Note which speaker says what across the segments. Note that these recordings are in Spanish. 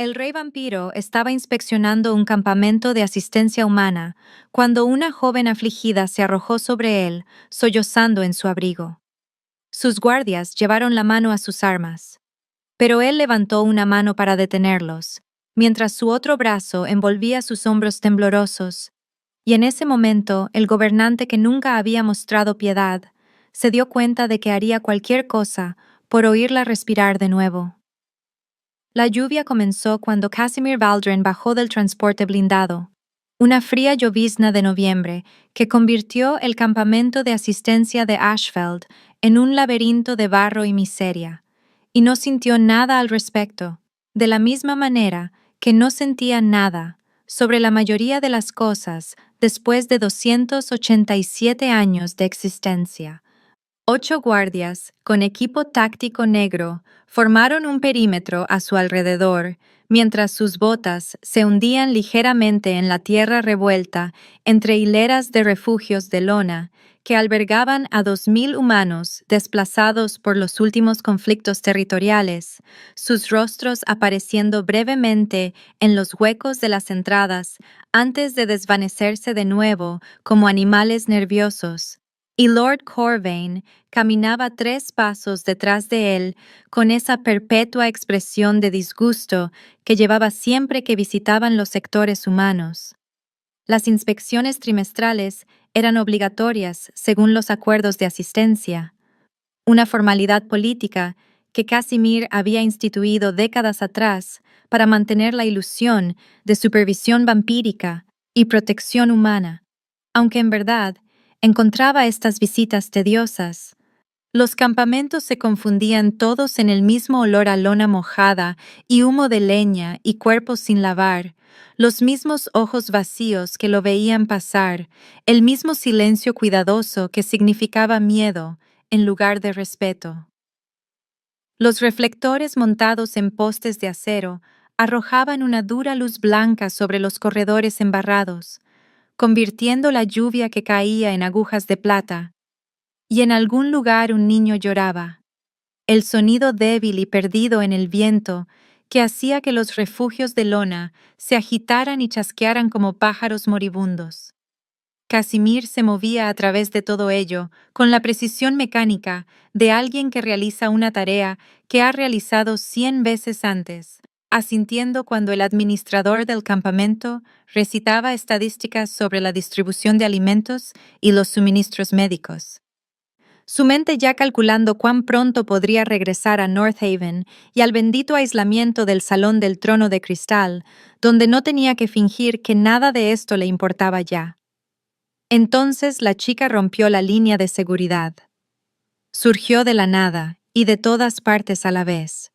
Speaker 1: El rey vampiro estaba inspeccionando un campamento de asistencia humana cuando una joven afligida se arrojó sobre él, sollozando en su abrigo. Sus guardias llevaron la mano a sus armas, pero él levantó una mano para detenerlos, mientras su otro brazo envolvía sus hombros temblorosos, y en ese momento el gobernante, que nunca había mostrado piedad, se dio cuenta de que haría cualquier cosa por oírla respirar de nuevo. La lluvia comenzó cuando Casimir Valdren bajó del transporte blindado, una fría llovizna de noviembre que convirtió el campamento de asistencia de Ashfeld en un laberinto de barro y miseria, y no sintió nada al respecto, de la misma manera que no sentía nada sobre la mayoría de las cosas después de 287 años de existencia. 8 guardias, con equipo táctico negro, formaron un perímetro a su alrededor, mientras sus botas se hundían ligeramente en la tierra revuelta entre hileras de refugios de lona que albergaban a 2.000 humanos desplazados por los últimos conflictos territoriales, sus rostros apareciendo brevemente en los huecos de las entradas antes de desvanecerse de nuevo como animales nerviosos. Y Lord Corvain caminaba 3 pasos detrás de él con esa perpetua expresión de disgusto que llevaba siempre que visitaban los sectores humanos. Las inspecciones trimestrales eran obligatorias según los acuerdos de asistencia, una formalidad política que Casimir había instituido décadas atrás para mantener la ilusión de supervisión vampírica y protección humana, aunque en verdad encontraba estas visitas tediosas. Los campamentos se confundían todos en el mismo olor a lona mojada y humo de leña y cuerpos sin lavar, los mismos ojos vacíos que lo veían pasar, el mismo silencio cuidadoso que significaba miedo en lugar de respeto. Los reflectores montados en postes de acero arrojaban una dura luz blanca sobre los corredores embarrados, convirtiendo la lluvia que caía en agujas de plata, y en algún lugar un niño lloraba, el sonido débil y perdido en el viento que hacía que los refugios de lona se agitaran y chasquearan como pájaros moribundos. Casimir se movía a través de todo ello con la precisión mecánica de alguien que realiza una tarea que ha realizado 100 veces antes, asintiendo cuando el administrador del campamento recitaba estadísticas sobre la distribución de alimentos y los suministros médicos. Su mente ya calculando cuán pronto podría regresar a North Haven y al bendito aislamiento del Salón del Trono de Cristal, donde no tenía que fingir que nada de esto le importaba ya. Entonces la chica rompió la línea de seguridad. Surgió de la nada y de todas partes a la vez.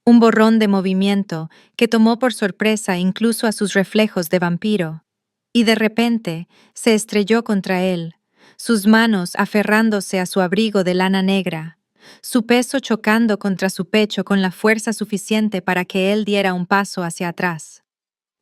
Speaker 1: Un borrón de movimiento que tomó por sorpresa incluso a sus reflejos de vampiro. Y de repente se estrelló contra él, sus manos aferrándose a su abrigo de lana negra, su peso chocando contra su pecho con la fuerza suficiente para que él diera un paso hacia atrás.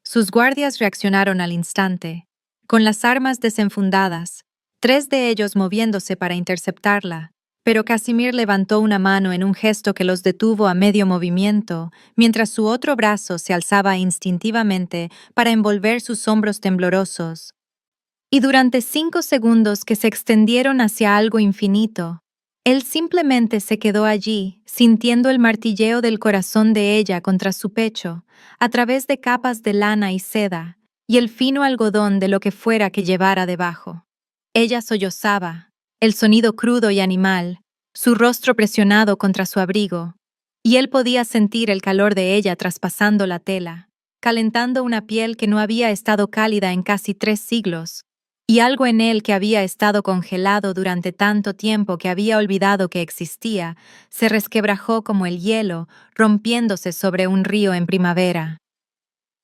Speaker 1: Sus guardias reaccionaron al instante, con las armas desenfundadas, 3 de ellos moviéndose para interceptarla, pero Casimir levantó una mano en un gesto que los detuvo a medio movimiento, mientras su otro brazo se alzaba instintivamente para envolver sus hombros temblorosos. Y durante 5 segundos que se extendieron hacia algo infinito, él simplemente se quedó allí, sintiendo el martilleo del corazón de ella contra su pecho, a través de capas de lana y seda, y el fino algodón de lo que fuera que llevara debajo. Ella sollozaba, el sonido crudo y animal, su rostro presionado contra su abrigo, y él podía sentir el calor de ella traspasando la tela, calentando una piel que no había estado cálida en casi 3 siglos, y algo en él que había estado congelado durante tanto tiempo que había olvidado que existía, se resquebrajó como el hielo, rompiéndose sobre un río en primavera.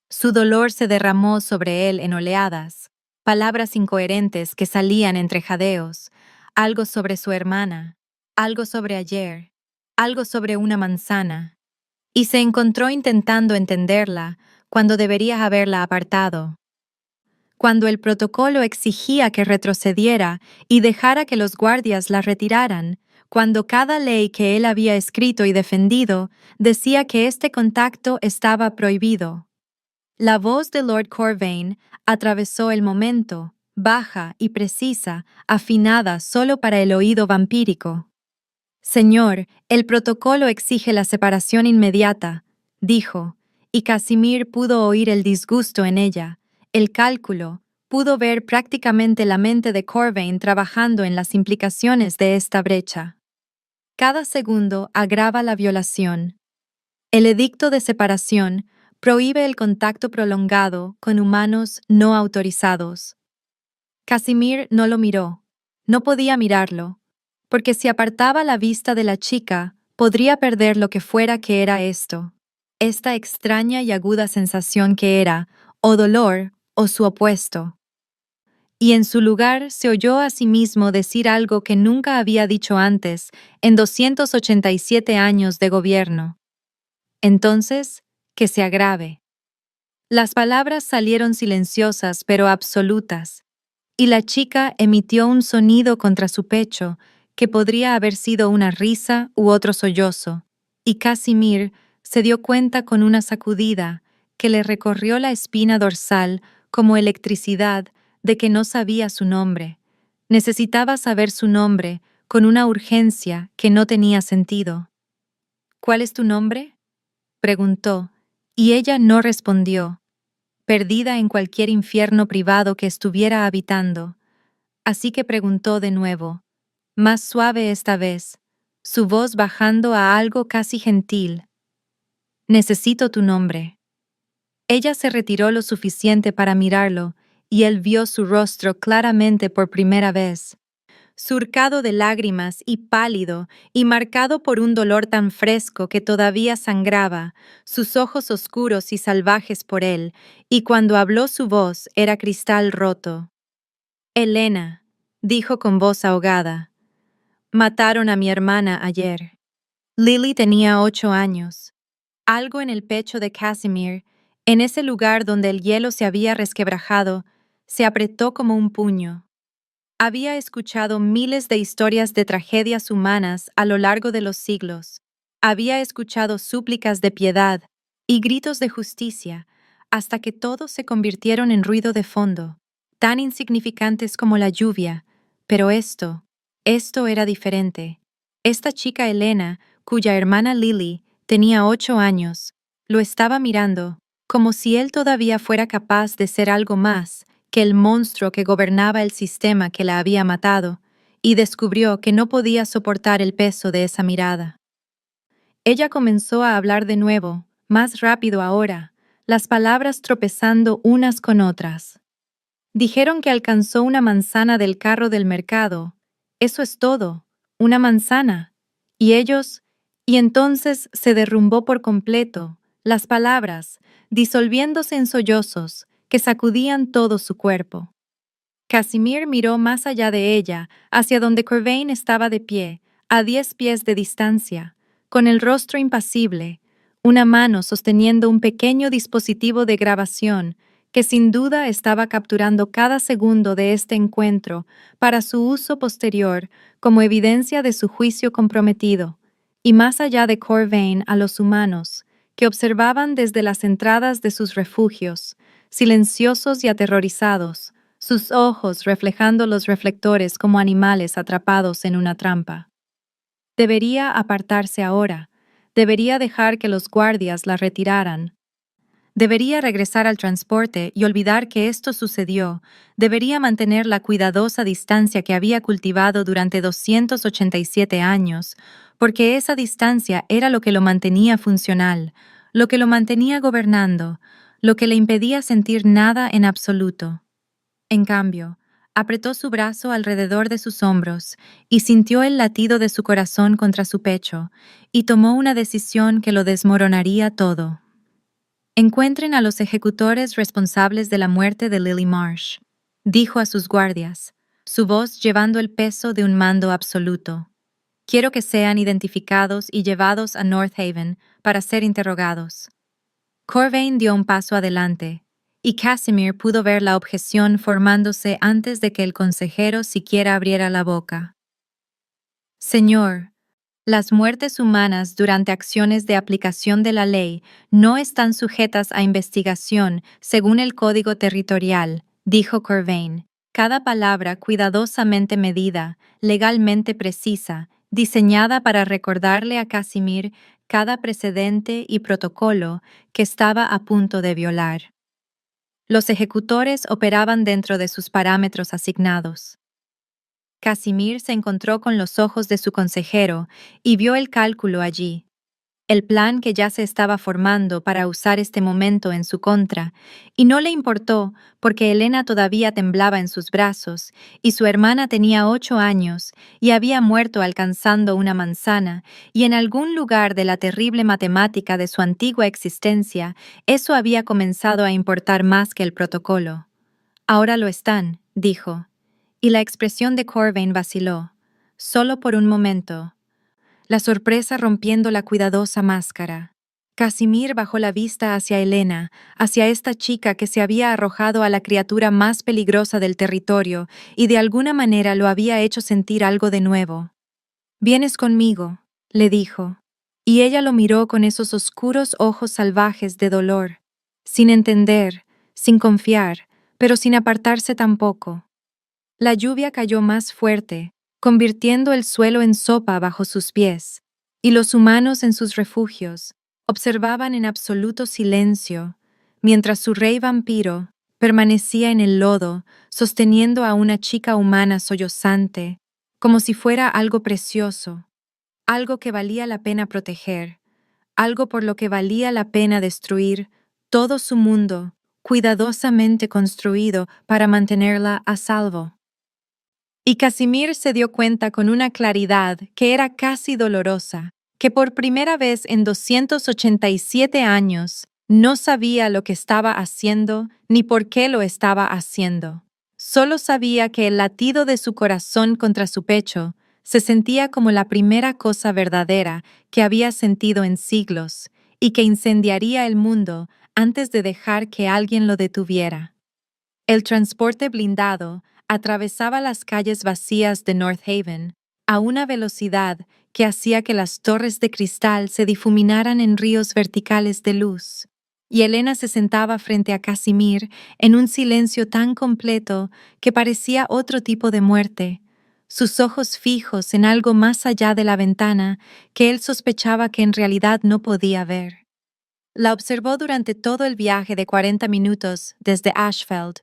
Speaker 1: Su dolor se derramó sobre él en oleadas, palabras incoherentes que salían entre jadeos, algo sobre su hermana, algo sobre ayer, algo sobre una manzana, y se encontró intentando entenderla cuando debería haberla apartado. Cuando el protocolo exigía que retrocediera y dejara que los guardias la retiraran, cuando cada ley que él había escrito y defendido decía que este contacto estaba prohibido. La voz de Lord Corvain atravesó el momento, baja y precisa, afinada solo para el oído vampírico. Señor, el protocolo exige la separación inmediata, dijo, y Casimir pudo oír el disgusto en ella, el cálculo, pudo ver prácticamente la mente de Corvain trabajando en las implicaciones de esta brecha. Cada segundo agrava la violación. El edicto de separación prohíbe el contacto prolongado con humanos no autorizados. Casimir no lo miró. No podía mirarlo, porque si apartaba la vista de la chica, podría perder lo que fuera que era esto. Esta extraña y aguda sensación que era, o dolor, o su opuesto. Y en su lugar se oyó a sí mismo decir algo que nunca había dicho antes en 287 años de gobierno. Entonces, que se agrave. Las palabras salieron silenciosas pero absolutas, y la chica emitió un sonido contra su pecho que podría haber sido una risa u otro sollozo, y Casimir se dio cuenta con una sacudida que le recorrió la espina dorsal como electricidad de que no sabía su nombre. Necesitaba saber su nombre con una urgencia que no tenía sentido. ¿Cuál es tu nombre?, preguntó, y ella no respondió, perdida en cualquier infierno privado que estuviera habitando. Así que preguntó de nuevo, más suave esta vez, su voz bajando a algo casi gentil. Necesito tu nombre. Ella se retiró lo suficiente para mirarlo, y él vio su rostro claramente por primera vez. Surcado de lágrimas y pálido, y marcado por un dolor tan fresco que todavía sangraba, sus ojos oscuros y salvajes por él, y cuando habló su voz era cristal roto. Elena, dijo con voz ahogada, mataron a mi hermana ayer. Lily tenía 8 años. Algo en el pecho de Casimir, en ese lugar donde el hielo se había resquebrajado, se apretó como un puño. Había escuchado miles de historias de tragedias humanas a lo largo de los siglos. Había escuchado súplicas de piedad y gritos de justicia, hasta que todos se convirtieron en ruido de fondo, tan insignificantes como la lluvia. Pero esto era diferente. Esta chica Elena, cuya hermana Lily tenía 8 años, lo estaba mirando, como si él todavía fuera capaz de ser algo más que el monstruo que gobernaba el sistema que la había matado, y descubrió que no podía soportar el peso de esa mirada. Ella comenzó a hablar de nuevo, más rápido ahora, las palabras tropezando unas con otras. Dijeron que alcanzó una manzana del carro del mercado. Eso es todo, una manzana. Y entonces se derrumbó por completo, las palabras, disolviéndose en sollozos, que sacudían todo su cuerpo. Casimir miró más allá de ella, hacia donde Corvain estaba de pie, a 10 pies de distancia, con el rostro impasible, una mano sosteniendo un pequeño dispositivo de grabación que sin duda estaba capturando cada segundo de este encuentro para su uso posterior como evidencia de su juicio comprometido, y más allá de Corvain a los humanos, que observaban desde las entradas de sus refugios, silenciosos y aterrorizados, sus ojos reflejando los reflectores como animales atrapados en una trampa. Debería apartarse ahora, debería dejar que los guardias la retiraran. Debería regresar al transporte y olvidar que esto sucedió, debería mantener la cuidadosa distancia que había cultivado durante 287 años, porque esa distancia era lo que lo mantenía funcional, lo que lo mantenía gobernando, lo que le impedía sentir nada en absoluto. En cambio, apretó su brazo alrededor de sus hombros y sintió el latido de su corazón contra su pecho, y tomó una decisión que lo desmoronaría todo. Encuentren a los ejecutores responsables de la muerte de Lily Marsh, dijo a sus guardias, su voz llevando el peso de un mando absoluto. Quiero que sean identificados y llevados a North Haven para ser interrogados. Corvain dio un paso adelante, y Casimir pudo ver la objeción formándose antes de que el consejero siquiera abriera la boca. Señor, las muertes humanas durante acciones de aplicación de la ley no están sujetas a investigación según el Código Territorial, dijo Corvain. Cada palabra cuidadosamente medida, legalmente precisa, diseñada para recordarle a Casimir cada precedente y protocolo que estaba a punto de violar. Los ejecutores operaban dentro de sus parámetros asignados. Casimir se encontró con los ojos de su consejero y vio el cálculo allí, el plan que ya se estaba formando para usar este momento en su contra, y no le importó porque Elena todavía temblaba en sus brazos y su hermana tenía 8 años y había muerto alcanzando una manzana, y en algún lugar de la terrible matemática de su antigua existencia, eso había comenzado a importar más que el protocolo. Ahora lo están, dijo. Y la expresión de Corvain vaciló, solo por un momento, la sorpresa rompiendo la cuidadosa máscara. Casimir bajó la vista hacia Elena, hacia esta chica que se había arrojado a la criatura más peligrosa del territorio y de alguna manera lo había hecho sentir algo de nuevo. «Vienes conmigo», le dijo, y ella lo miró con esos oscuros ojos salvajes de dolor, sin entender, sin confiar, pero sin apartarse tampoco. La lluvia cayó más fuerte, convirtiendo el suelo en sopa bajo sus pies, y los humanos en sus refugios observaban en absoluto silencio, mientras su rey vampiro permanecía en el lodo, sosteniendo a una chica humana sollozante, como si fuera algo precioso, algo que valía la pena proteger, algo por lo que valía la pena destruir todo su mundo, cuidadosamente construido para mantenerla a salvo. Y Casimir se dio cuenta con una claridad que era casi dolorosa, que por primera vez en 287 años no sabía lo que estaba haciendo ni por qué lo estaba haciendo. Solo sabía que el latido de su corazón contra su pecho se sentía como la primera cosa verdadera que había sentido en siglos y que incendiaría el mundo antes de dejar que alguien lo detuviera. El transporte blindado atravesaba las calles vacías de North Haven a una velocidad que hacía que las torres de cristal se difuminaran en ríos verticales de luz, y Elena se sentaba frente a Casimir en un silencio tan completo que parecía otro tipo de muerte, sus ojos fijos en algo más allá de la ventana que él sospechaba que en realidad no podía ver. La observó durante todo el viaje de 40 minutos desde Ashfield,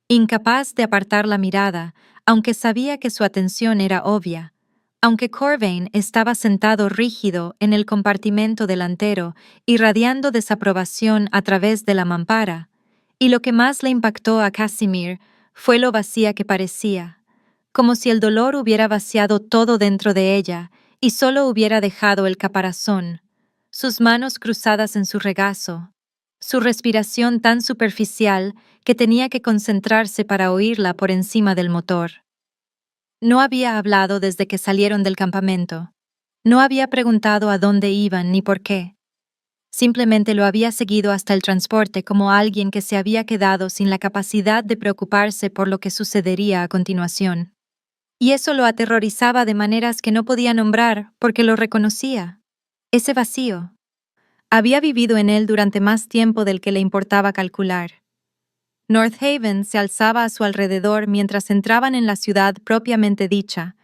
Speaker 1: incapaz de apartar la mirada, aunque sabía que su atención era obvia. Aunque Corvain estaba sentado rígido en el compartimento delantero, irradiando desaprobación a través de la mampara, y lo que más le impactó a Casimir fue lo vacía que parecía, como si el dolor hubiera vaciado todo dentro de ella y solo hubiera dejado el caparazón, sus manos cruzadas en su regazo, su respiración tan superficial que tenía que concentrarse para oírla por encima del motor. No había hablado desde que salieron del campamento. No había preguntado a dónde iban ni por qué. Simplemente lo había seguido hasta el transporte como alguien que se había quedado sin la capacidad de preocuparse por lo que sucedería a continuación. Y eso lo aterrorizaba de maneras que no podía nombrar porque lo reconocía. Ese vacío. Había vivido en él durante más tiempo del que le importaba calcular. North Haven se alzaba a su alrededor mientras entraban en la ciudad propiamente dicha,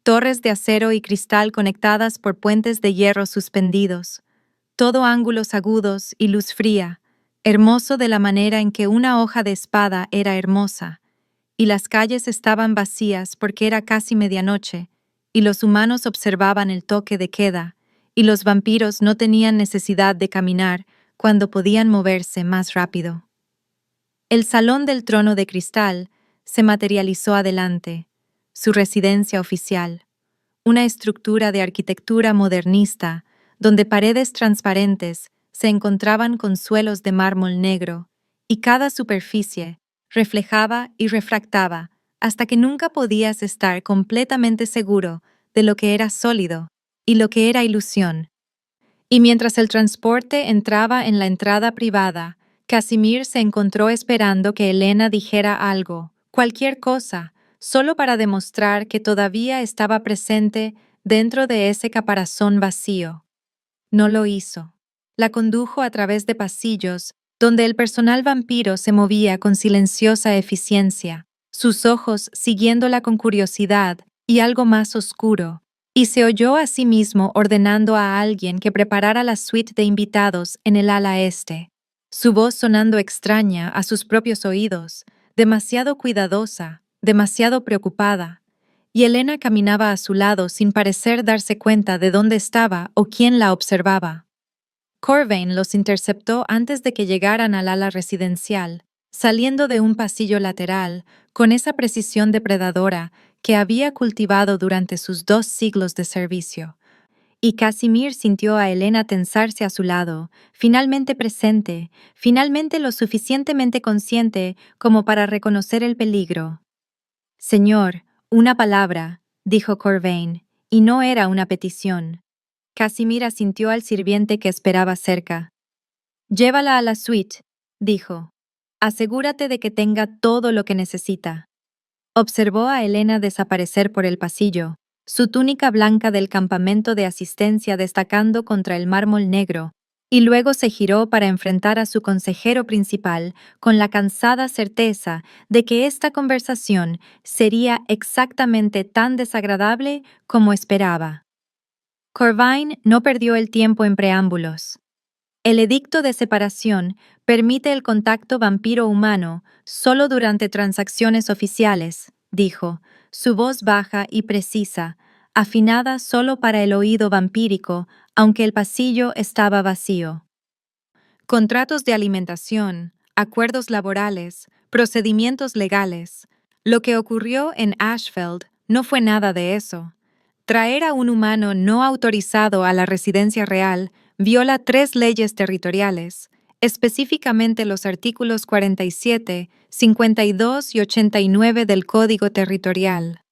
Speaker 1: torres de acero y cristal conectadas por puentes de hierro suspendidos, todo ángulos agudos y luz fría, hermoso de la manera en que una hoja de espada era hermosa, y las calles estaban vacías porque era casi medianoche, y los humanos observaban el toque de queda, y los vampiros no tenían necesidad de caminar cuando podían moverse más rápido. El salón del trono de cristal se materializó adelante, su residencia oficial, una estructura de arquitectura modernista donde paredes transparentes se encontraban con suelos de mármol negro y cada superficie reflejaba y refractaba hasta que nunca podías estar completamente seguro de lo que era sólido y lo que era ilusión. Y mientras el transporte entraba en la entrada privada, Casimir se encontró esperando que Elena dijera algo, cualquier cosa, solo para demostrar que todavía estaba presente dentro de ese caparazón vacío. No lo hizo. La condujo a través de pasillos donde el personal vampiro se movía con silenciosa eficiencia, sus ojos siguiéndola con curiosidad y algo más oscuro, y se oyó a sí mismo ordenando a alguien que preparara la suite de invitados en el ala este, su voz sonando extraña a sus propios oídos, demasiado cuidadosa, demasiado preocupada, y Elena caminaba a su lado sin parecer darse cuenta de dónde estaba o quién la observaba. Corvain los interceptó antes de que llegaran al ala residencial, saliendo de un pasillo lateral con esa precisión depredadora que había cultivado durante sus 2 siglos de servicio. Y Casimir sintió a Elena tensarse a su lado, finalmente presente, finalmente lo suficientemente consciente como para reconocer el peligro. Señor, una palabra, dijo Corvain, y no era una petición. Casimir asintió al sirviente que esperaba cerca. Llévala a la suite, dijo. Asegúrate de que tenga todo lo que necesita. Observó a Elena desaparecer por el pasillo, su túnica blanca del campamento de asistencia destacando contra el mármol negro, y luego se giró para enfrentar a su consejero principal con la cansada certeza de que esta conversación sería exactamente tan desagradable como esperaba. Corvain no perdió el tiempo en preámbulos. El edicto de separación permite el contacto vampiro-humano solo durante transacciones oficiales, dijo, su voz baja y precisa, afinada solo para el oído vampírico, aunque el pasillo estaba vacío. Contratos de alimentación, acuerdos laborales, procedimientos legales. Lo que ocurrió en Ashfield no fue nada de eso. Traer a un humano no autorizado a la residencia real viola 3 leyes territoriales, específicamente los artículos 47, 52 y 89 del Código Territorial.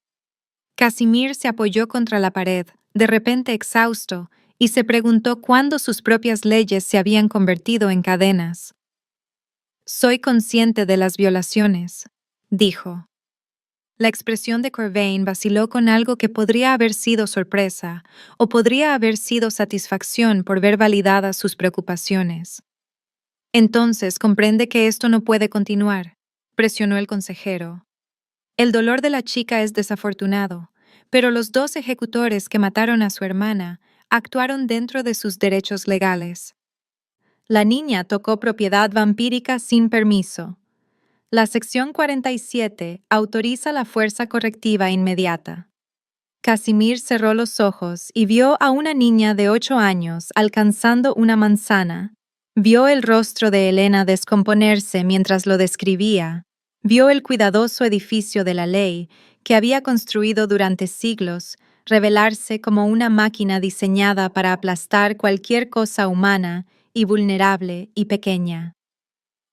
Speaker 1: Casimir se apoyó contra la pared, de repente exhausto, y se preguntó cuándo sus propias leyes se habían convertido en cadenas. Soy consciente de las violaciones, dijo. La expresión de Corvain vaciló con algo que podría haber sido sorpresa o podría haber sido satisfacción por ver validadas sus preocupaciones. Entonces comprende que esto no puede continuar, presionó el consejero. El dolor de la chica es desafortunado, pero los 2 ejecutores que mataron a su hermana actuaron dentro de sus derechos legales. La niña tocó propiedad vampírica sin permiso. La sección 47 autoriza la fuerza correctiva inmediata. Casimir cerró los ojos y vio a una niña de 8 años alcanzando una manzana. Vio el rostro de Elena descomponerse mientras lo describía. Vio el cuidadoso edificio de la ley que había construido durante siglos revelarse como una máquina diseñada para aplastar cualquier cosa humana y vulnerable y pequeña.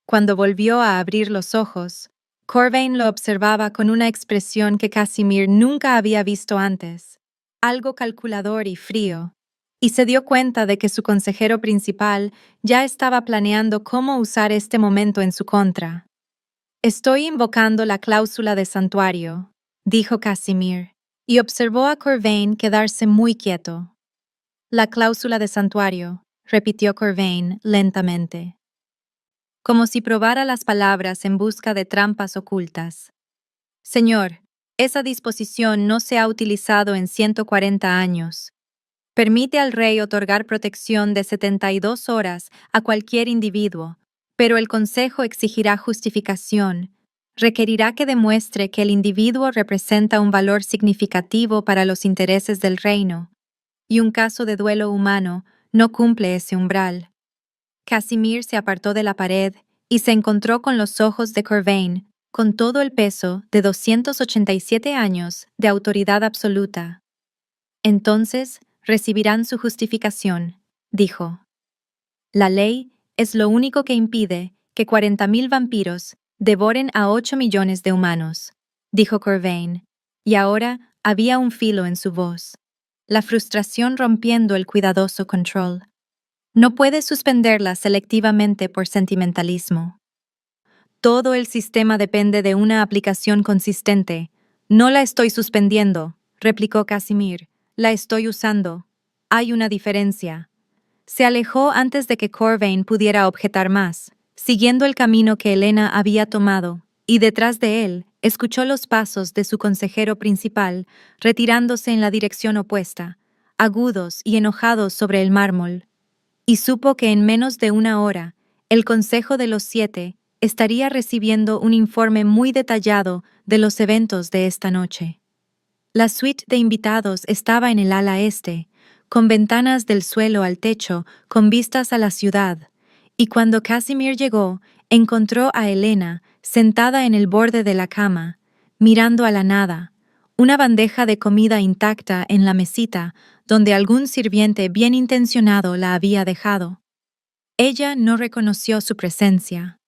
Speaker 1: Cuando volvió a abrir los ojos, Corvain lo observaba con una expresión que Casimir nunca había visto antes, algo calculador y frío, y se dio cuenta de que su consejero principal ya estaba planeando cómo usar este momento en su contra. Estoy invocando la cláusula de santuario, dijo Casimir, y observó a Corvain quedarse muy quieto. La cláusula de santuario, repitió Corvain lentamente, como si probara las palabras en busca de trampas ocultas. Señor, esa disposición no se ha utilizado en 140 años. Permite al rey otorgar protección de 72 horas a cualquier individuo, pero el Consejo exigirá justificación. Requerirá que demuestre que el individuo representa un valor significativo para los intereses del reino, y un caso de duelo humano no cumple ese umbral. Casimir se apartó de la pared y se encontró con los ojos de Corvain, con todo el peso de 287 años de autoridad absoluta. Entonces recibirán su justificación, dijo. La ley es lo único que impide que 40.000 vampiros devoren a 8 millones de humanos, dijo Corvain, y ahora había un filo en su voz, la frustración rompiendo el cuidadoso control. No puede suspenderla selectivamente por sentimentalismo. Todo el sistema depende de una aplicación consistente. No la estoy suspendiendo, replicó Casimir, La estoy usando. Hay una diferencia. Se alejó antes de que Corvain pudiera objetar más, siguiendo el camino que Elena había tomado, y detrás de él escuchó los pasos de su consejero principal retirándose en la dirección opuesta, agudos y enojados sobre el mármol, y supo que en menos de una hora el Consejo de los Siete estaría recibiendo un informe muy detallado de los eventos de esta noche. La suite de invitados estaba en el ala este, con ventanas del suelo al techo, con vistas a la ciudad, y cuando Casimir llegó, encontró a Elena sentada en el borde de la cama, mirando a la nada, una bandeja de comida intacta en la mesita, donde algún sirviente bien intencionado la había dejado. Ella no reconoció su presencia.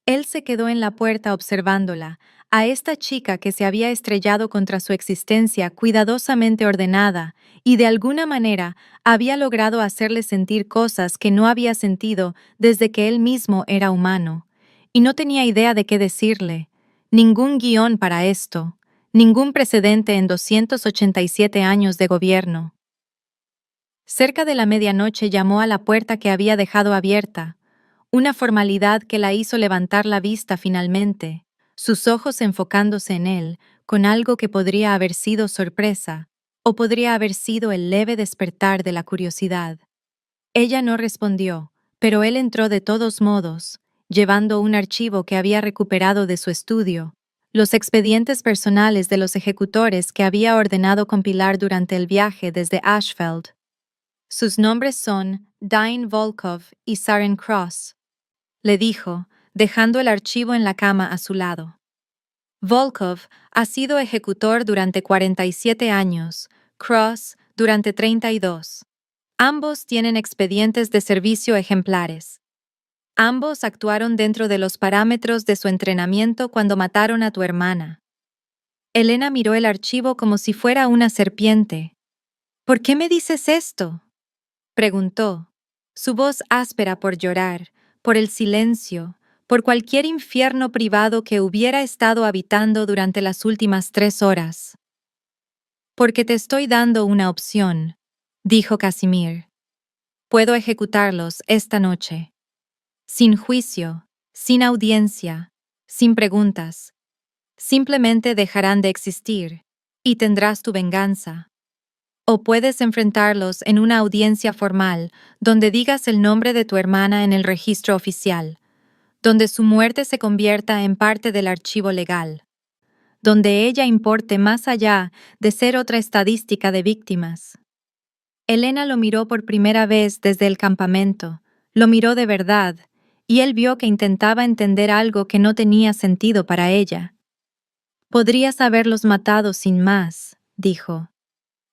Speaker 1: Él se quedó en la puerta observándola, a esta chica que se había estrellado contra su existencia cuidadosamente ordenada y de alguna manera había logrado hacerle sentir cosas que no había sentido desde que él mismo era humano. Y no tenía idea de qué decirle. Ningún guión para esto. Ningún precedente en 287 años de gobierno. Cerca de la medianoche llamó a la puerta que había dejado abierta, una formalidad que la hizo levantar la vista finalmente, sus ojos enfocándose en él, con algo que podría haber sido sorpresa, o podría haber sido el leve despertar de la curiosidad. Ella no respondió, pero él entró de todos modos, llevando un archivo que había recuperado de su estudio, los expedientes personales de los ejecutores que había ordenado compilar durante el viaje desde Ashfeld. Sus nombres son Dine Volkov y Saren Cross, le dijo, dejando el archivo en la cama a su lado. Volkov ha sido ejecutor durante 47 años, Cross durante 32. Ambos tienen expedientes de servicio ejemplares. Ambos actuaron dentro de los parámetros de su entrenamiento cuando mataron a tu hermana. Elena miró el archivo como si fuera una serpiente. ¿Por qué me dices esto?, preguntó, su voz áspera por llorar, por el silencio, por cualquier infierno privado que hubiera estado habitando durante las últimas 3 horas. Porque te estoy dando una opción, dijo Casimir. Puedo ejecutarlos esta noche. Sin juicio, sin audiencia, sin preguntas. Simplemente dejarán de existir, y tendrás tu venganza. O puedes enfrentarlos en una audiencia formal, donde digas el nombre de tu hermana en el registro oficial, donde su muerte se convierta en parte del archivo legal, donde ella importe más allá de ser otra estadística de víctimas. Elena lo miró por primera vez desde el campamento, lo miró de verdad, y él vio que intentaba entender algo que no tenía sentido para ella. Podrías haberlos matado sin más, dijo.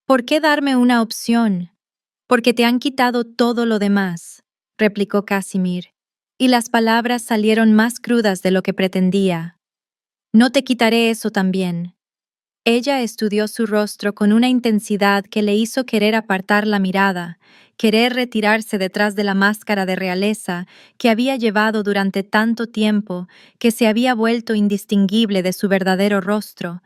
Speaker 1: ¿Por qué darme una opción? Porque te han quitado todo lo demás, replicó Casimir, y las palabras salieron más crudas de lo que pretendía. No te quitaré eso también. Ella estudió su rostro con una intensidad que le hizo querer apartar la mirada, querer retirarse detrás de la máscara de realeza que había llevado durante tanto tiempo que se había vuelto indistinguible de su verdadero rostro,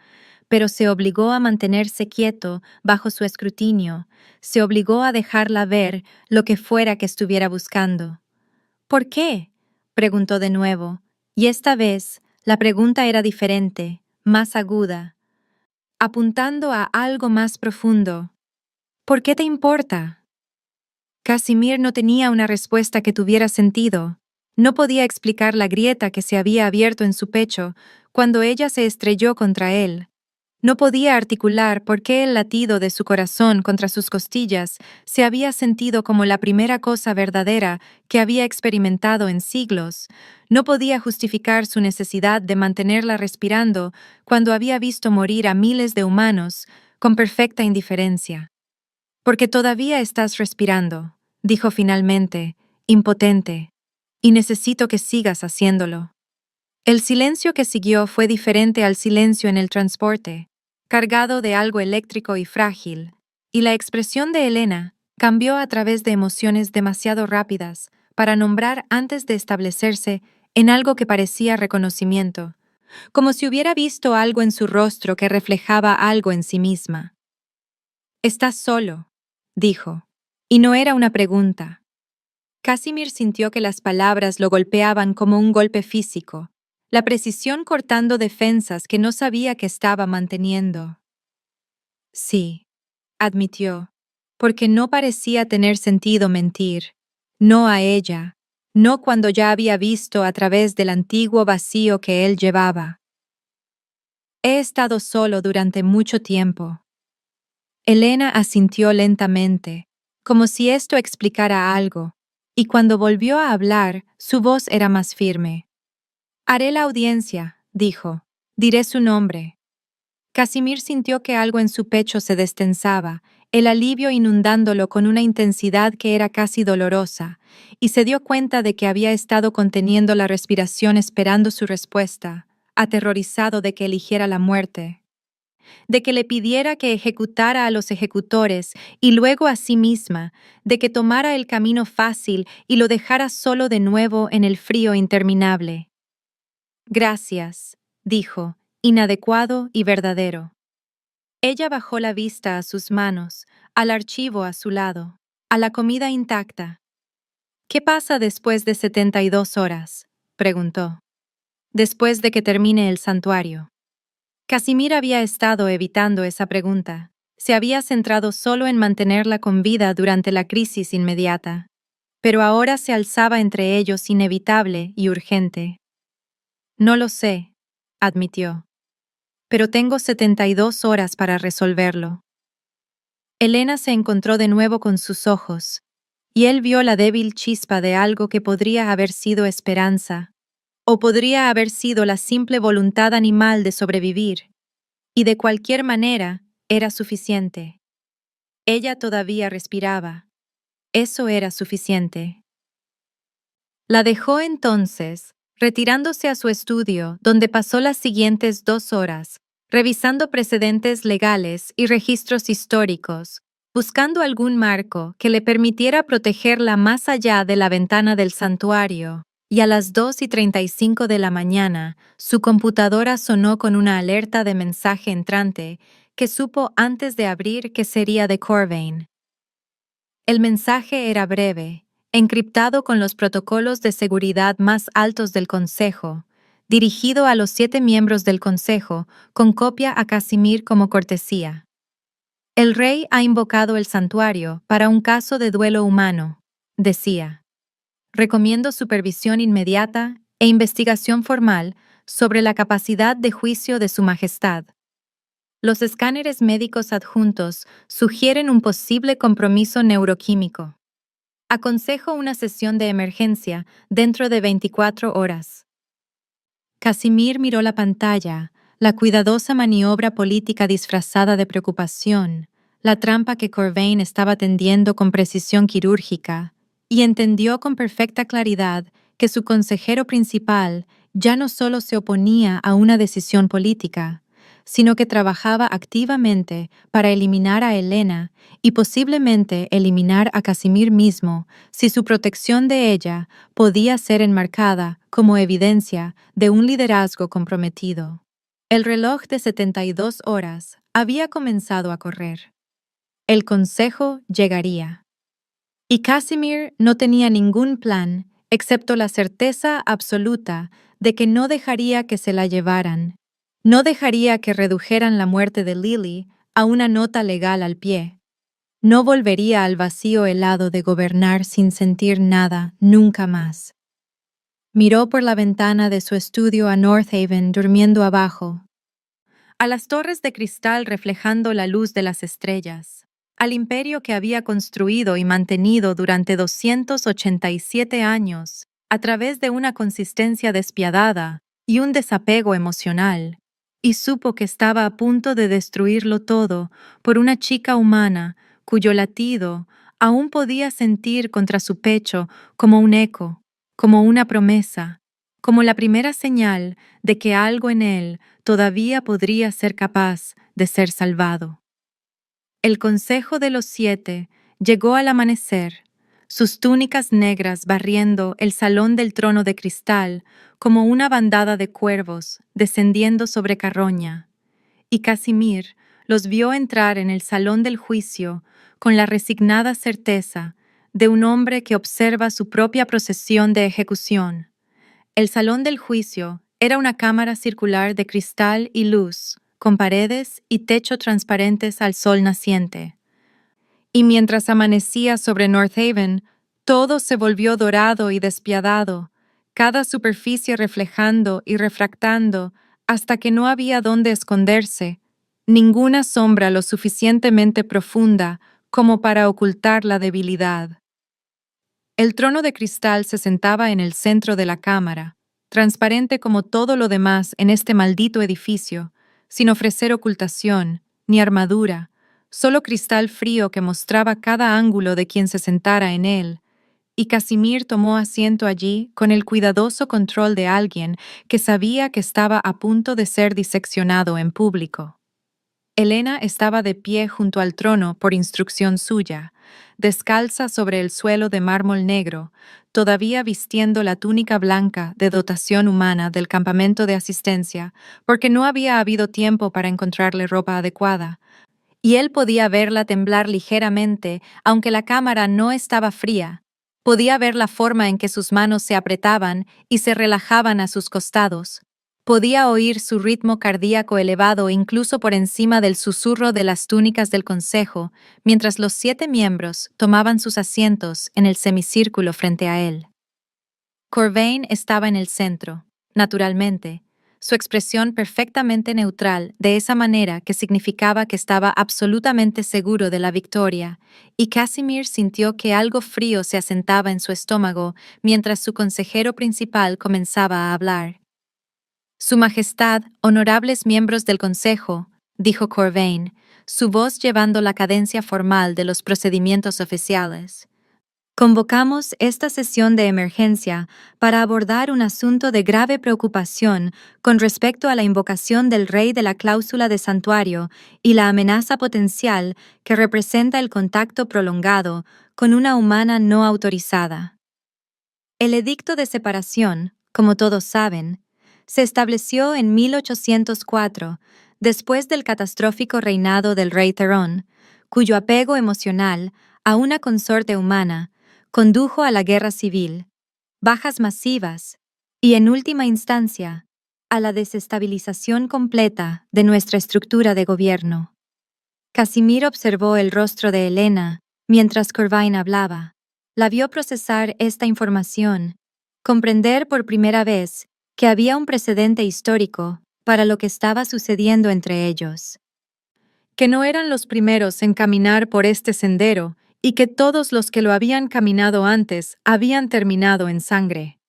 Speaker 1: pero se obligó a mantenerse quieto bajo su escrutinio, se obligó a dejarla ver lo que fuera que estuviera buscando. ¿Por qué?, preguntó de nuevo, y esta vez la pregunta era diferente, más aguda, apuntando a algo más profundo. ¿Por qué te importa? Casimir no tenía una respuesta que tuviera sentido. No podía explicar la grieta que se había abierto en su pecho cuando ella se estrelló contra él. No podía articular por qué el latido de su corazón contra sus costillas se había sentido como la primera cosa verdadera que había experimentado en siglos. No podía justificar su necesidad de mantenerla respirando cuando había visto morir a miles de humanos con perfecta indiferencia. Porque todavía estás respirando, dijo finalmente, impotente, y necesito que sigas haciéndolo. El silencio que siguió fue diferente al silencio en el transporte, cargado de algo eléctrico y frágil, y la expresión de Elena cambió a través de emociones demasiado rápidas para nombrar antes de establecerse en algo que parecía reconocimiento, como si hubiera visto algo en su rostro que reflejaba algo en sí misma. Estás solo, dijo. Y no era una pregunta. Casimir sintió que las palabras lo golpeaban como un golpe físico, la precisión cortando defensas que no sabía que estaba manteniendo. Sí, admitió, porque no parecía tener sentido mentir. No a ella, no cuando ya había visto a través del antiguo vacío que él llevaba. He estado solo durante mucho tiempo. Elena asintió lentamente, como si esto explicara algo, y cuando volvió a hablar, su voz era más firme. Haré la audiencia, dijo. Diré su nombre. Casimir sintió que algo en su pecho se destensaba, el alivio inundándolo con una intensidad que era casi dolorosa, y se dio cuenta de que había estado conteniendo la respiración esperando su respuesta, aterrorizado de que eligiera la muerte, de que le pidiera que ejecutara a los ejecutores y luego a sí misma, de que tomara el camino fácil y lo dejara solo de nuevo en el frío interminable. Gracias, dijo, inadecuado y verdadero. Ella bajó la vista a sus manos, al archivo a su lado, a la comida intacta. ¿Qué pasa después de 72 horas?, preguntó. Después de que termine el santuario. Casimir había estado evitando esa pregunta. Se había centrado solo en mantenerla con vida durante la crisis inmediata. Pero ahora se alzaba entre ellos inevitable y urgente. No lo sé, admitió. Pero tengo 72 horas para resolverlo. Elena se encontró de nuevo con sus ojos, y él vio la débil chispa de algo que podría haber sido esperanza, o podría haber sido la simple voluntad animal de sobrevivir, y de cualquier manera era suficiente. Ella todavía respiraba. Eso era suficiente. La dejó entonces, retirándose a su estudio, donde pasó las siguientes 2 horas, revisando precedentes legales y registros históricos, buscando algún marco que le permitiera protegerla más allá de la ventana del santuario, y a las 2:35 de la mañana, su computadora sonó con una alerta de mensaje entrante que supo antes de abrir que sería de Corvain. El mensaje era breve, encriptado con los protocolos de seguridad más altos del Consejo, dirigido a los 7 miembros del Consejo, con copia a Casimir como cortesía. El rey ha invocado el santuario para un caso de duelo humano, decía. Recomiendo supervisión inmediata e investigación formal sobre la capacidad de juicio de Su Majestad. Los escáneres médicos adjuntos sugieren un posible compromiso neuroquímico. Aconsejo una sesión de emergencia dentro de 24 horas. Casimir miró la pantalla, la cuidadosa maniobra política disfrazada de preocupación, la trampa que Corvain estaba tendiendo con precisión quirúrgica, y entendió con perfecta claridad que su consejero principal ya no solo se oponía a una decisión política, sino que trabajaba activamente para eliminar a Elena y posiblemente eliminar a Casimir mismo si su protección de ella podía ser enmarcada como evidencia de un liderazgo comprometido. El reloj de 72 horas había comenzado a correr. El consejo llegaría. Y Casimir no tenía ningún plan excepto la certeza absoluta de que no dejaría que se la llevaran. No dejaría que redujeran la muerte de Lily a una nota legal al pie. No volvería al vacío helado de gobernar sin sentir nada nunca más. Miró por la ventana de su estudio a North Haven durmiendo abajo, a las torres de cristal reflejando la luz de las estrellas, al imperio que había construido y mantenido durante 287 años, a través de una consistencia despiadada y un desapego emocional, y supo que estaba a punto de destruirlo todo por una chica humana cuyo latido aún podía sentir contra su pecho como un eco, como una promesa, como la primera señal de que algo en él todavía podría ser capaz de ser salvado. El Consejo de los 7 llegó al amanecer, sus túnicas negras barriendo el salón del trono de cristal como una bandada de cuervos descendiendo sobre carroña, y Casimir los vio entrar en el salón del juicio con la resignada certeza de un hombre que observa su propia procesión de ejecución. El salón del juicio era una cámara circular de cristal y luz, con paredes y techo transparentes al sol naciente. Y mientras amanecía sobre North Haven, todo se volvió dorado y despiadado, cada superficie reflejando y refractando hasta que no había dónde esconderse, ninguna sombra lo suficientemente profunda como para ocultar la debilidad. El trono de cristal se sentaba en el centro de la cámara, transparente como todo lo demás en este maldito edificio, sin ofrecer ocultación, ni armadura, solo cristal frío que mostraba cada ángulo de quien se sentara en él, y Casimir tomó asiento allí con el cuidadoso control de alguien que sabía que estaba a punto de ser diseccionado en público. Elena estaba de pie junto al trono por instrucción suya, descalza sobre el suelo de mármol negro, todavía vistiendo la túnica blanca de dotación humana del campamento de asistencia, porque no había habido tiempo para encontrarle ropa adecuada, y él podía verla temblar ligeramente, aunque la cámara no estaba fría. Podía ver la forma en que sus manos se apretaban y se relajaban a sus costados. Podía oír su ritmo cardíaco elevado incluso por encima del susurro de las túnicas del consejo, mientras los 7 miembros tomaban sus asientos en el semicírculo frente a él. Corvain estaba en el centro, naturalmente, su expresión perfectamente neutral, de esa manera que significaba que estaba absolutamente seguro de la victoria, y Casimir sintió que algo frío se asentaba en su estómago mientras su consejero principal comenzaba a hablar. Su Majestad, honorables miembros del Consejo, dijo Corvain, su voz llevando la cadencia formal de los procedimientos oficiales. Convocamos esta sesión de emergencia para abordar un asunto de grave preocupación con respecto a la invocación del rey de la cláusula de santuario y la amenaza potencial que representa el contacto prolongado con una humana no autorizada. El edicto de separación, como todos saben, se estableció en 1804, después del catastrófico reinado del rey Terón, cuyo apego emocional a una consorte humana condujo a la guerra civil, bajas masivas y, en última instancia, a la desestabilización completa de nuestra estructura de gobierno. Casimir observó el rostro de Elena mientras Corvain hablaba. La vio procesar esta información, comprender por primera vez que había un precedente histórico para lo que estaba sucediendo entre ellos. Que no eran los primeros en caminar por este sendero y que todos los que lo habían caminado antes habían terminado en sangre.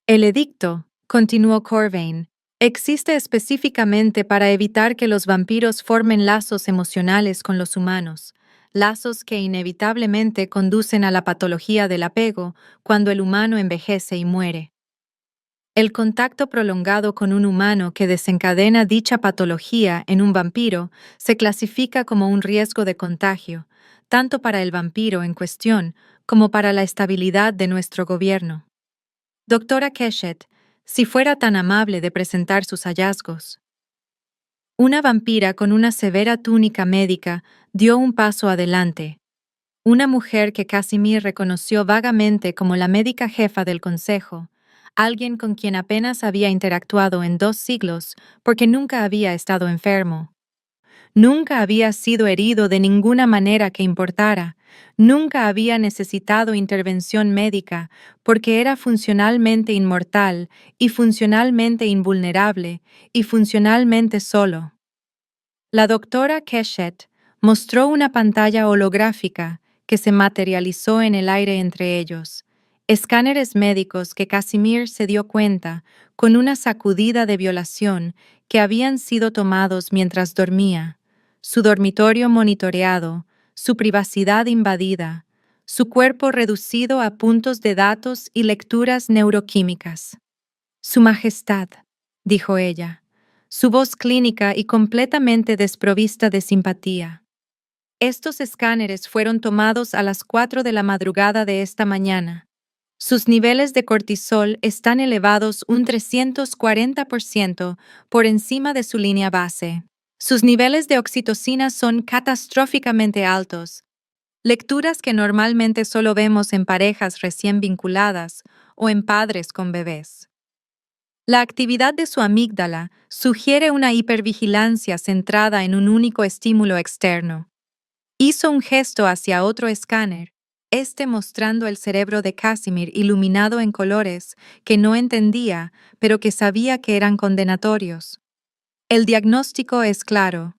Speaker 1: El edicto, continuó Corvain, existe específicamente para evitar que los vampiros formen lazos emocionales con los humanos, lazos que inevitablemente conducen a la patología del apego cuando el humano envejece y muere. El contacto prolongado con un humano que desencadena dicha patología en un vampiro se clasifica como un riesgo de contagio, tanto para el vampiro en cuestión como para la estabilidad de nuestro gobierno. Doctora Keshet, si fuera tan amable de presentar sus hallazgos. Una vampira con una severa túnica médica dio un paso adelante. Una mujer que Casimir reconoció vagamente como la médica jefa del consejo, alguien con quien apenas había interactuado en 2 siglos porque nunca había estado enfermo. Nunca había sido herido de ninguna manera que importara, nunca había necesitado intervención médica porque era funcionalmente inmortal y funcionalmente invulnerable y funcionalmente solo. La doctora Keshet mostró una pantalla holográfica que se materializó en el aire entre ellos, escáneres médicos que Casimir se dio cuenta, con una sacudida de violación, que habían sido tomados mientras dormía, su dormitorio monitoreado, su privacidad invadida, su cuerpo reducido a puntos de datos y lecturas neuroquímicas. Su Majestad, dijo ella, su voz clínica y completamente desprovista de simpatía. Estos escáneres fueron tomados a las 4 de la madrugada de esta mañana. Sus niveles de cortisol están elevados un 340% por encima de su línea base. Sus niveles de oxitocina son catastróficamente altos, lecturas que normalmente solo vemos en parejas recién vinculadas o en padres con bebés. La actividad de su amígdala sugiere una hipervigilancia centrada en un único estímulo externo. Hizo un gesto hacia otro escáner, este mostrando el cerebro de Casimir iluminado en colores que no entendía, pero que sabía que eran condenatorios. El diagnóstico es claro.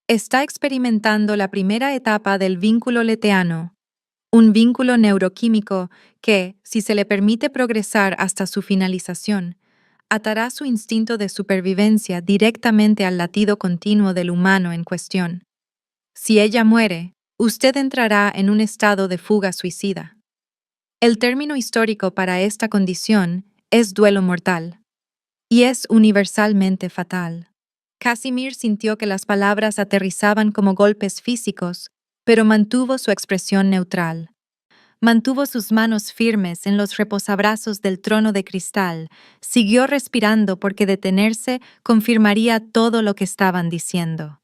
Speaker 1: Está experimentando la primera etapa del vínculo leteano, un vínculo neuroquímico que, si se le permite progresar hasta su finalización, atará su instinto de supervivencia directamente al latido continuo del humano en cuestión. Si ella muere, usted entrará en un estado de fuga suicida. El término histórico para esta condición es duelo mortal, y es universalmente fatal. Casimir sintió que las palabras aterrizaban como golpes físicos, pero mantuvo su expresión neutral. Mantuvo sus manos firmes en los reposabrazos del trono de cristal, siguió respirando porque detenerse confirmaría todo lo que estaban diciendo.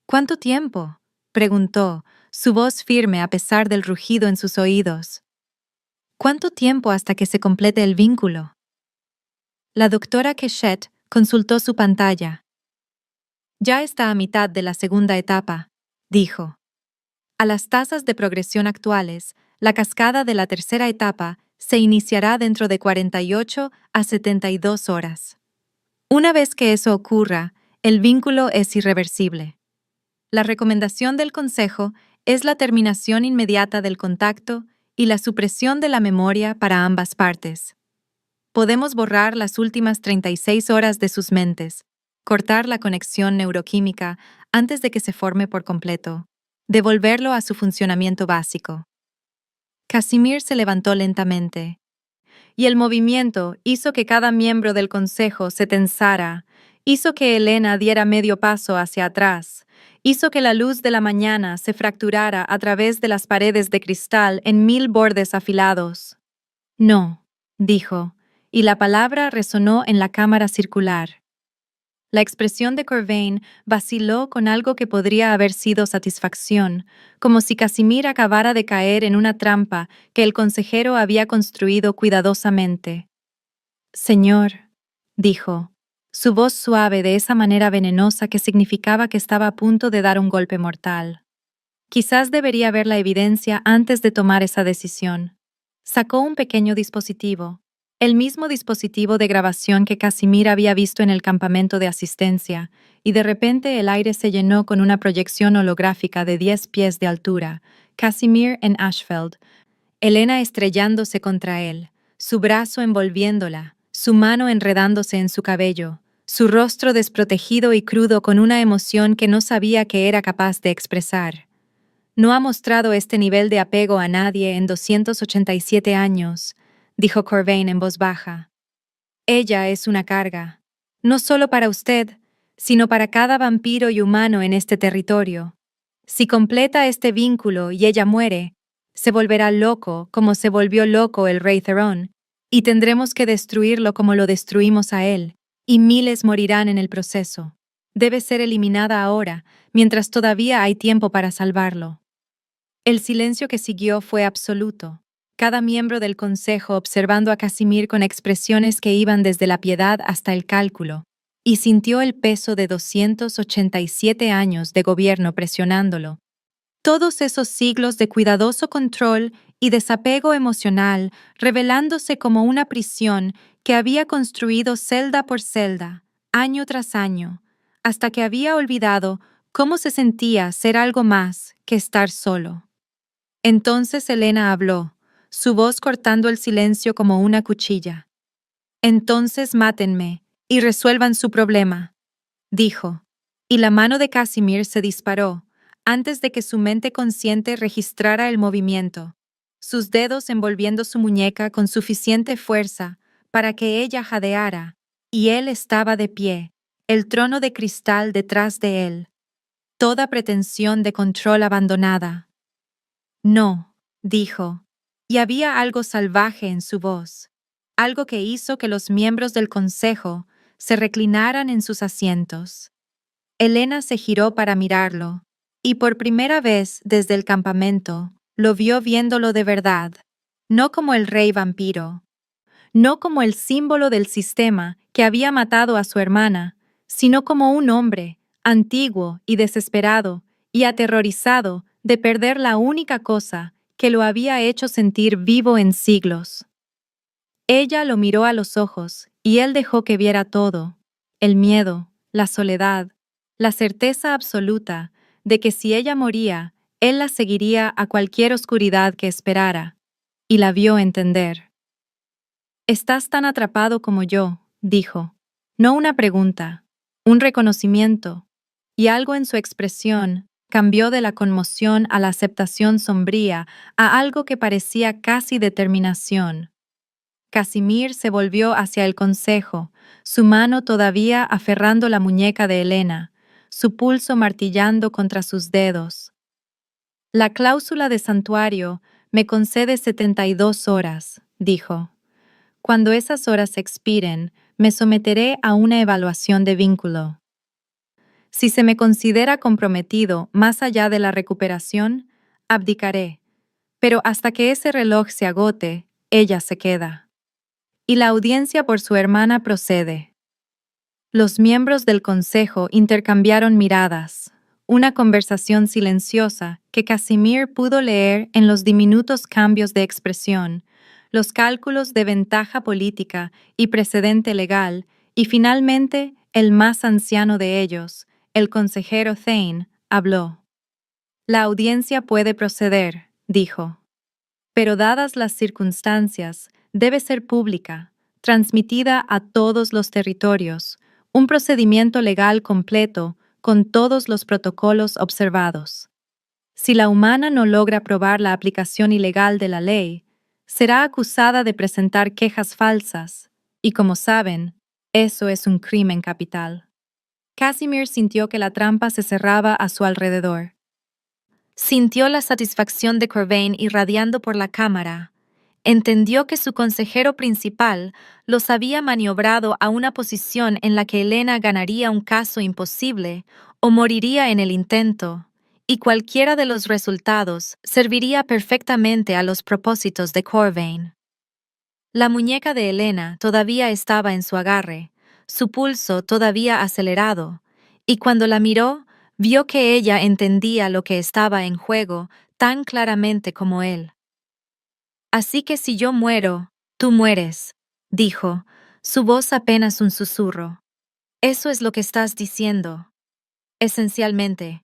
Speaker 1: ¿Cuánto tiempo?, preguntó, su voz firme a pesar del rugido en sus oídos. ¿Cuánto tiempo hasta que se complete el vínculo? La doctora Keshet consultó su pantalla. Ya está a mitad de la segunda etapa, dijo. A las tasas de progresión actuales, la cascada de la tercera etapa se iniciará dentro de 48 a 72 horas. Una vez que eso ocurra, el vínculo es irreversible. La recomendación del Consejo es la terminación inmediata del contacto y la supresión de la memoria para ambas partes. Podemos borrar las últimas 36 horas de sus mentes, cortar la conexión neuroquímica antes de que se forme por completo, devolverlo a su funcionamiento básico. Casimir se levantó lentamente, y el movimiento hizo que cada miembro del consejo se tensara, hizo que Elena diera medio paso hacia atrás, hizo que la luz de la mañana se fracturara a través de las paredes de cristal en 1000 bordes afilados. No, dijo, y la palabra resonó en la cámara circular. La expresión de Corvain vaciló con algo que podría haber sido satisfacción, como si Casimir acabara de caer en una trampa que el consejero había construido cuidadosamente. Señor, dijo, su voz suave de esa manera venenosa que significaba que estaba a punto de dar un golpe mortal. Quizás debería ver la evidencia antes de tomar esa decisión. Sacó un pequeño dispositivo, el mismo dispositivo de grabación que Casimir había visto en el campamento de asistencia, y de repente el aire se llenó con una proyección holográfica de 10 pies de altura, Casimir en Ashfeld, Elena estrellándose contra él, su brazo envolviéndola, su mano enredándose en su cabello, su rostro desprotegido y crudo con una emoción que no sabía que era capaz de expresar. No ha mostrado este nivel de apego a nadie en 287 años, dijo Corvain en voz baja. Ella es una carga, no solo para usted, sino para cada vampiro y humano en este territorio. Si completa este vínculo y ella muere, se volverá loco como se volvió loco el rey Theron, y tendremos que destruirlo como lo destruimos a él, y miles morirán en el proceso. Debe ser eliminada ahora, mientras todavía hay tiempo para salvarlo. El silencio que siguió fue absoluto, cada miembro del consejo observando a Casimir con expresiones que iban desde la piedad hasta el cálculo, y sintió el peso de 287 años de gobierno presionándolo. Todos esos siglos de cuidadoso control y desapego emocional revelándose como una prisión que había construido celda por celda, año tras año, hasta que había olvidado cómo se sentía ser algo más que estar solo. Entonces Elena habló, su voz cortando el silencio como una cuchilla. Entonces mátenme y resuelvan su problema, dijo, y la mano de Casimir se disparó, antes de que su mente consciente registrara el movimiento, sus dedos envolviendo su muñeca con suficiente fuerza para que ella jadeara, y él estaba de pie, el trono de cristal detrás de él, toda pretensión de control abandonada. No, dijo, y había algo salvaje en su voz, algo que hizo que los miembros del consejo se reclinaran en sus asientos. Elena se giró para mirarlo, y por primera vez desde el campamento, lo vio viéndolo de verdad, no como el rey vampiro, no como el símbolo del sistema que había matado a su hermana, sino como un hombre, antiguo y desesperado, y aterrorizado de perder la única cosa que lo había hecho sentir vivo en siglos. Ella lo miró a los ojos, y él dejó que viera todo: el miedo, la soledad, la certeza absoluta de que si ella moría, él la seguiría a cualquier oscuridad que esperara, y la vio entender. «Estás tan atrapado como yo», dijo. No una pregunta, un reconocimiento, y algo en su expresión cambió de la conmoción a la aceptación sombría, a algo que parecía casi determinación. Casimir se volvió hacia el consejo, su mano todavía aferrando la muñeca de Elena, su pulso martillando contra sus dedos. «La cláusula de santuario me concede 72 horas», dijo. «Cuando esas horas expiren, me someteré a una evaluación de vínculo. Si se me considera comprometido más allá de la recuperación, abdicaré, pero hasta que ese reloj se agote, ella se queda». Y la audiencia por su hermana procede. Los miembros del consejo intercambiaron miradas, una conversación silenciosa que Casimir pudo leer en los diminutos cambios de expresión, los cálculos de ventaja política y precedente legal, y finalmente el más anciano de ellos, el consejero Thane, habló. «La audiencia puede proceder», dijo. «Pero dadas las circunstancias, debe ser pública, transmitida a todos los territorios, un procedimiento legal completo con todos los protocolos observados. Si la humana no logra probar la aplicación ilegal de la ley, será acusada de presentar quejas falsas, y como saben, eso es un crimen capital». Casimir sintió que la trampa se cerraba a su alrededor. Sintió la satisfacción de Corvain irradiando por la cámara. Entendió que su consejero principal los había maniobrado a una posición en la que Elena ganaría un caso imposible o moriría en el intento, y cualquiera de los resultados serviría perfectamente a los propósitos de Corvain. La muñeca de Elena todavía estaba en su agarre, su pulso todavía acelerado, y cuando la miró, vio que ella entendía lo que estaba en juego tan claramente como él. «Así que si yo muero, tú mueres», dijo, su voz apenas un susurro. «Eso es lo que estás diciendo». «Esencialmente»,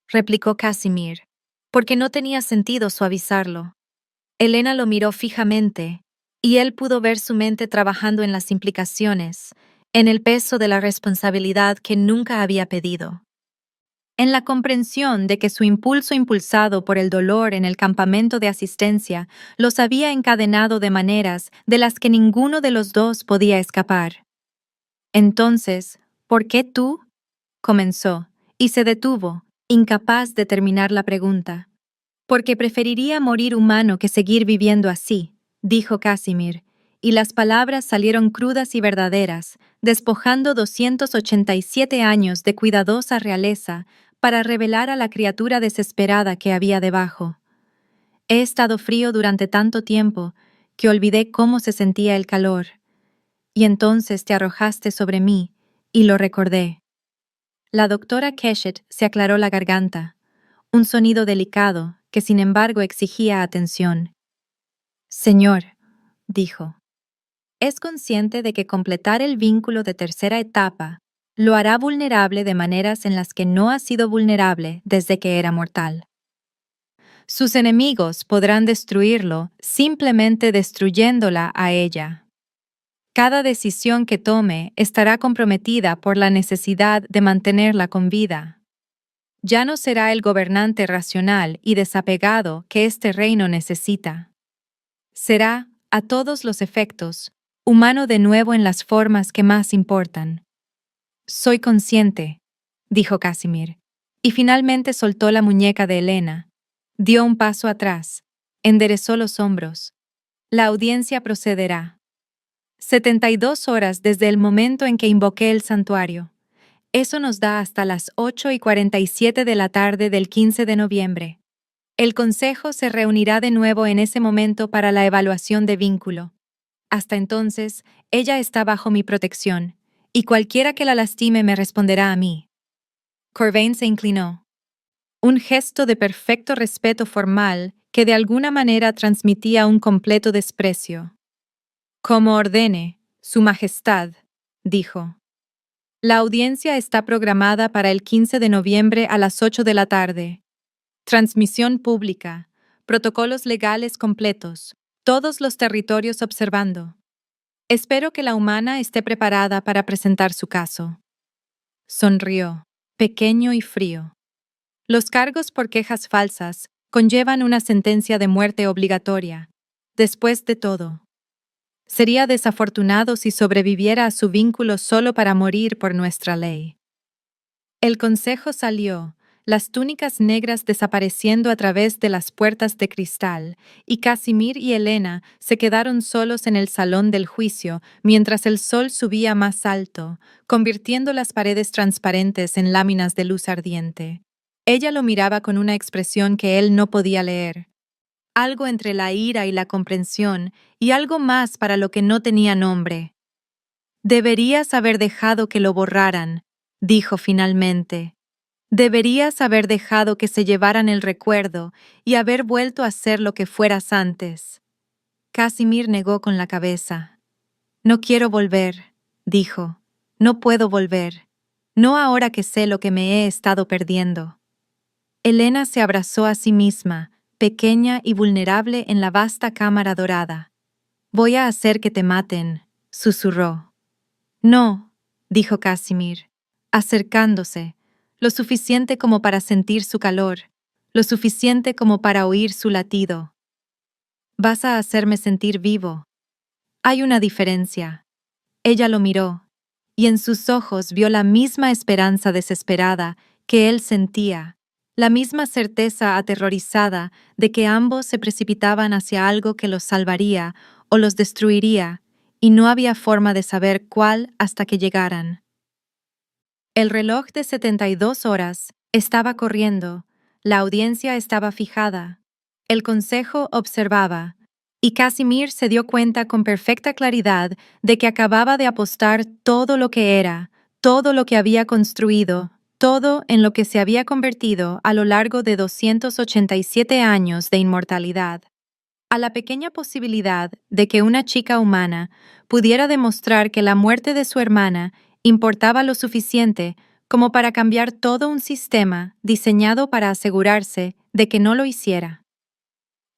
Speaker 1: replicó Casimir, porque no tenía sentido suavizarlo. Elena lo miró fijamente, y él pudo ver su mente trabajando en las implicaciones, en el peso de la responsabilidad que nunca había pedido. En la comprensión de que su impulso impulsado por el dolor en el campamento de asistencia los había encadenado de maneras de las que ninguno de los dos podía escapar. «Entonces, ¿por qué tú?», comenzó, y se detuvo, incapaz de terminar la pregunta. «Porque preferiría morir humano que seguir viviendo así», dijo Casimir, y las palabras salieron crudas y verdaderas, despojando 287 años de cuidadosa realeza para revelar a la criatura desesperada que había debajo. «He estado frío durante tanto tiempo que olvidé cómo se sentía el calor. Y entonces te arrojaste sobre mí, y lo recordé». La doctora Keshet se aclaró la garganta, un sonido delicado que sin embargo exigía atención. «Señor», dijo, «es consciente de que completar el vínculo de tercera etapa lo hará vulnerable de maneras en las que no ha sido vulnerable desde que era mortal. Sus enemigos podrán destruirlo simplemente destruyéndola a ella. Cada decisión que tome estará comprometida por la necesidad de mantenerla con vida. Ya no será el gobernante racional y desapegado que este reino necesita. Será, a todos los efectos, humano de nuevo en las formas que más importan». «Soy consciente», dijo Casimir, y finalmente soltó la muñeca de Elena. Dio un paso atrás, enderezó los hombros. «La audiencia procederá. 72 horas desde el momento en que invoqué el santuario. Eso nos da hasta las 8:47 de la tarde del 15 de noviembre. El Consejo se reunirá de nuevo en ese momento para la evaluación de vínculo. Hasta entonces, ella está bajo mi protección, y cualquiera que la lastime me responderá a mí. Corvain se inclinó. Un gesto de perfecto respeto formal que de alguna manera transmitía un completo desprecio. Como ordene, Su Majestad, dijo. La audiencia está programada para el 15 de noviembre a las 8 de la tarde. Transmisión pública, protocolos legales completos, todos los territorios observando. Espero que la humana esté preparada para presentar su caso. Sonrió, pequeño y frío. Los cargos por quejas falsas conllevan una sentencia de muerte obligatoria. Después de todo, sería desafortunado si sobreviviera a su vínculo solo para morir por nuestra ley. El consejo salió, las túnicas negras desapareciendo a través de las puertas de cristal, y Casimir y Elena se quedaron solos en el salón del juicio mientras el sol subía más alto, convirtiendo las paredes transparentes en láminas de luz ardiente. Ella lo miraba con una expresión que él no podía leer. Algo entre la ira y la comprensión, y algo más para lo que no tenía nombre. Deberías haber dejado que lo borraran, dijo finalmente. Deberías haber dejado que se llevaran el recuerdo y haber vuelto a ser lo que fueras antes. Casimir negó con la cabeza. No quiero volver, dijo. No puedo volver. No ahora que sé lo que me he estado perdiendo. Elena se abrazó a sí misma, pequeña y vulnerable en la vasta cámara dorada. Voy a hacer que te maten, susurró. No, dijo Casimir, acercándose, lo suficiente como para sentir su calor, lo suficiente como para oír su latido. Vas a hacerme sentir vivo. Hay una diferencia. Ella lo miró, y en sus ojos vio la misma esperanza desesperada que él sentía, la misma certeza aterrorizada de que ambos se precipitaban hacia algo que los salvaría o los destruiría, y no había forma de saber cuál hasta que llegaran. El reloj de 72 horas estaba corriendo, la audiencia estaba fijada, el consejo observaba, y Casimir se dio cuenta con perfecta claridad de que acababa de apostar todo lo que era, todo lo que había construido, todo en lo que se había convertido a lo largo de 287 años de inmortalidad, a la pequeña posibilidad de que una chica humana pudiera demostrar que la muerte de su hermana importaba lo suficiente como para cambiar todo un sistema diseñado para asegurarse de que no lo hiciera.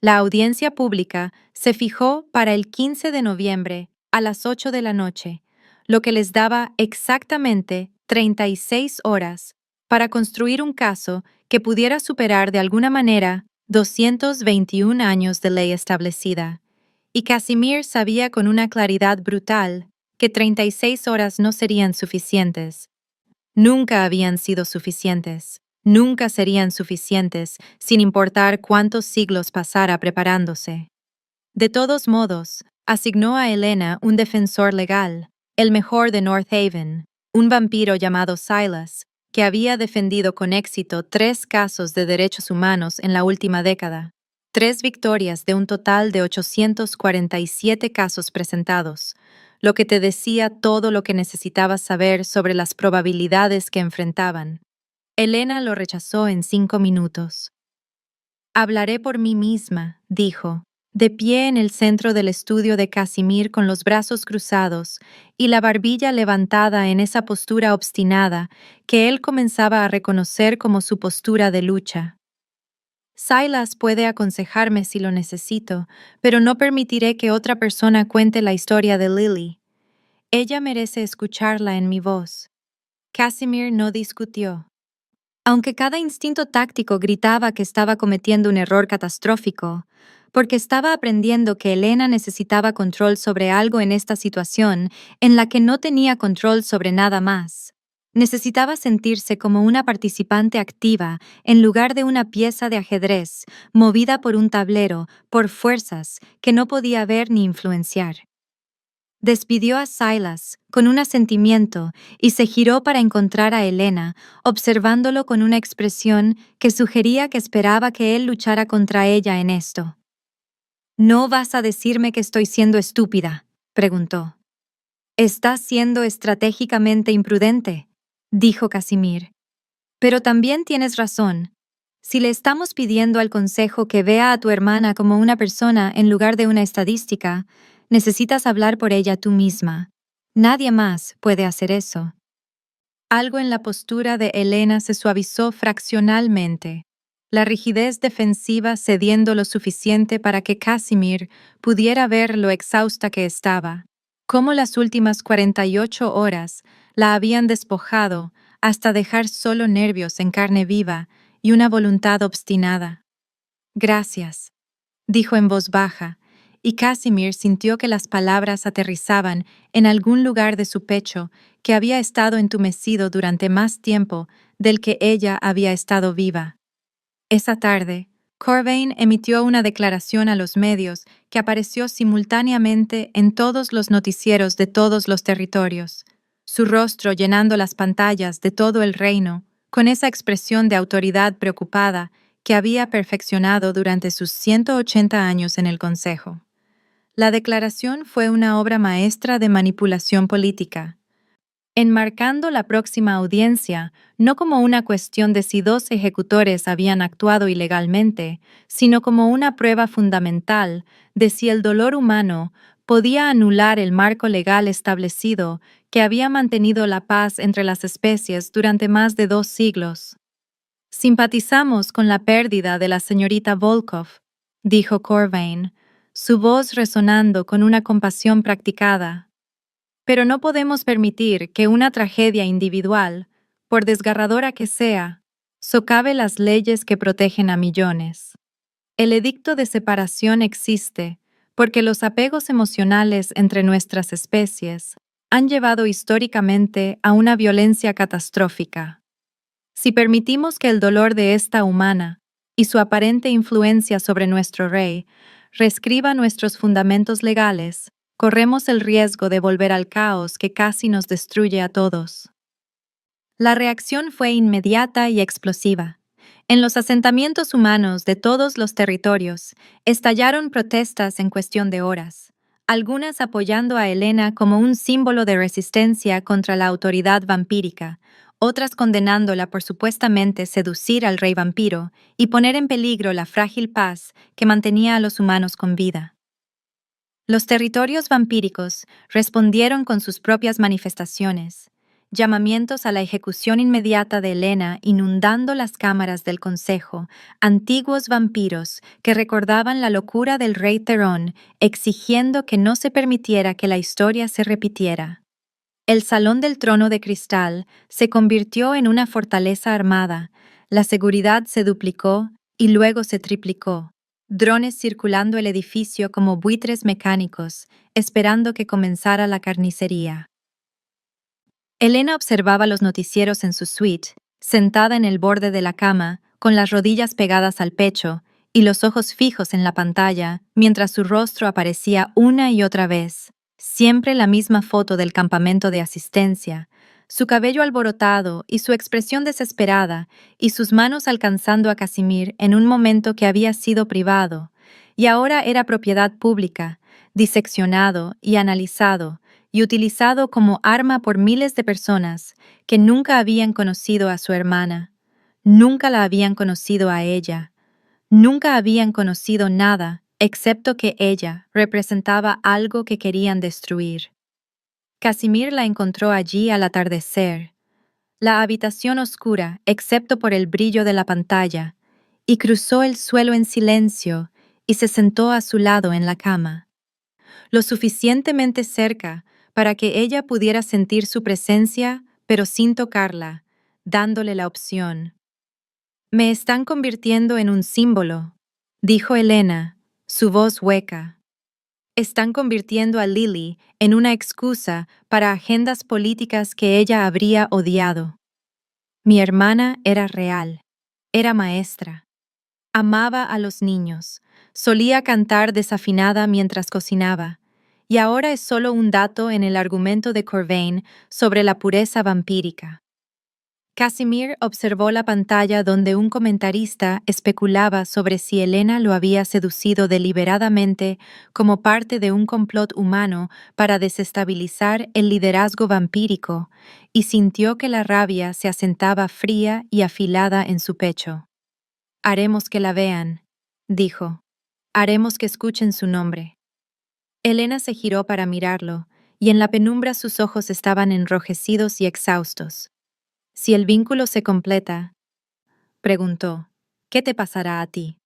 Speaker 1: La audiencia pública se fijó para el 15 de noviembre a las 8 de la noche, lo que les daba exactamente 36 horas para construir un caso que pudiera superar de alguna manera 221 años de ley establecida. Y Casimir sabía con una claridad brutal que 36 horas no serían suficientes. Nunca habían sido suficientes. Nunca serían suficientes, sin importar cuántos siglos pasara preparándose. De todos modos, asignó a Elena un defensor legal, el mejor de North Haven, un vampiro llamado Silas, que había defendido con éxito 3 casos de derechos humanos en la última década, 3 victorias de un total de 847 casos presentados, lo que te decía todo lo que necesitabas saber sobre las probabilidades que enfrentaban. Elena lo rechazó en 5 minutos. Hablaré por mí misma, dijo, de pie en el centro del estudio de Casimir con los brazos cruzados y la barbilla levantada en esa postura obstinada que él comenzaba a reconocer como su postura de lucha. Silas puede aconsejarme si lo necesito, pero no permitiré que otra persona cuente la historia de Lily. Ella merece escucharla en mi voz. Casimir no discutió. Aunque cada instinto táctico gritaba que estaba cometiendo un error catastrófico, porque estaba aprendiendo que Elena necesitaba control sobre algo en esta situación en la que no tenía control sobre nada más. Necesitaba sentirse como una participante activa en lugar de una pieza de ajedrez, movida por un tablero, por fuerzas que no podía ver ni influenciar. Despidió a Silas con un asentimiento y se giró para encontrar a Elena, observándolo con una expresión que sugería que esperaba que él luchara contra ella en esto. «¿No vas a decirme que estoy siendo estúpida?», preguntó. «Estás siendo estratégicamente imprudente», dijo Casimir. «Pero también tienes razón. Si le estamos pidiendo al consejo que vea a tu hermana como una persona en lugar de una estadística, necesitas hablar por ella tú misma. Nadie más puede hacer eso». Algo en la postura de Elena se suavizó fraccionalmente, la rigidez defensiva cediendo lo suficiente para que Casimir pudiera ver lo exhausta que estaba, cómo las últimas 48 horas la habían despojado hasta dejar solo nervios en carne viva y una voluntad obstinada. «Gracias», dijo en voz baja, y Casimir sintió que las palabras aterrizaban en algún lugar de su pecho que había estado entumecido durante más tiempo del que ella había estado viva. Esa tarde, Corvain emitió una declaración a los medios que apareció simultáneamente en todos los noticieros de todos los territorios, su rostro llenando las pantallas de todo el reino, con esa expresión de autoridad preocupada que había perfeccionado durante sus 180 años en el Consejo. La declaración fue una obra maestra de manipulación política, enmarcando la próxima audiencia no como una cuestión de si dos ejecutores habían actuado ilegalmente, sino como una prueba fundamental de si el dolor humano podía anular el marco legal establecido que había mantenido la paz entre las especies durante más de 2 siglos. «Simpatizamos con la pérdida de la señorita Volkov», dijo Corvain, su voz resonando con una compasión practicada. «Pero no podemos permitir que una tragedia individual, por desgarradora que sea, socave las leyes que protegen a millones. El edicto de separación existe porque los apegos emocionales entre nuestras especies han llevado históricamente a una violencia catastrófica. Si permitimos que el dolor de esta humana y su aparente influencia sobre nuestro rey reescriba nuestros fundamentos legales, corremos el riesgo de volver al caos que casi nos destruye a todos». La reacción fue inmediata y explosiva. En los asentamientos humanos de todos los territorios estallaron protestas en cuestión de horas, algunas apoyando a Elena como un símbolo de resistencia contra la autoridad vampírica, otras condenándola por supuestamente seducir al rey vampiro y poner en peligro la frágil paz que mantenía a los humanos con vida. Los territorios vampíricos respondieron con sus propias manifestaciones, llamamientos a la ejecución inmediata de Elena inundando las cámaras del Consejo, antiguos vampiros que recordaban la locura del rey Terón, exigiendo que no se permitiera que la historia se repitiera. El Salón del Trono de Cristal se convirtió en una fortaleza armada, la seguridad se duplicó y luego se triplicó. Drones circulando el edificio como buitres mecánicos, esperando que comenzara la carnicería. Elena observaba los noticieros en su suite, sentada en el borde de la cama, con las rodillas pegadas al pecho y los ojos fijos en la pantalla, mientras su rostro aparecía una y otra vez, siempre la misma foto del campamento de asistencia, su cabello alborotado y su expresión desesperada, y sus manos alcanzando a Casimir en un momento que había sido privado, y ahora era propiedad pública, diseccionado y analizado, y utilizado como arma por miles de personas que nunca habían conocido a su hermana, nunca la habían conocido a ella, nunca habían conocido nada excepto que ella representaba algo que querían destruir. Casimir la encontró allí al atardecer, la habitación oscura excepto por el brillo de la pantalla, y cruzó el suelo en silencio y se sentó a su lado en la cama, lo suficientemente cerca para que ella pudiera sentir su presencia, pero sin tocarla, dándole la opción. «Me están convirtiendo en un símbolo», dijo Elena, su voz hueca. «Están convirtiendo a Lily en una excusa para agendas políticas que ella habría odiado. Mi hermana era real, era maestra. Amaba a los niños, solía cantar desafinada mientras cocinaba, y ahora es solo un dato en el argumento de Corvain sobre la pureza vampírica. Casimir observó la pantalla donde un comentarista especulaba sobre si Elena lo había seducido deliberadamente como parte de un complot humano para desestabilizar el liderazgo vampírico, y sintió que la rabia se asentaba fría y afilada en su pecho. «Haremos que la vean», dijo. «Haremos que escuchen su nombre». Elena se giró para mirarlo, y en la penumbra sus ojos estaban enrojecidos y exhaustos. «Si el vínculo se completa», preguntó, «¿qué te pasará a ti?»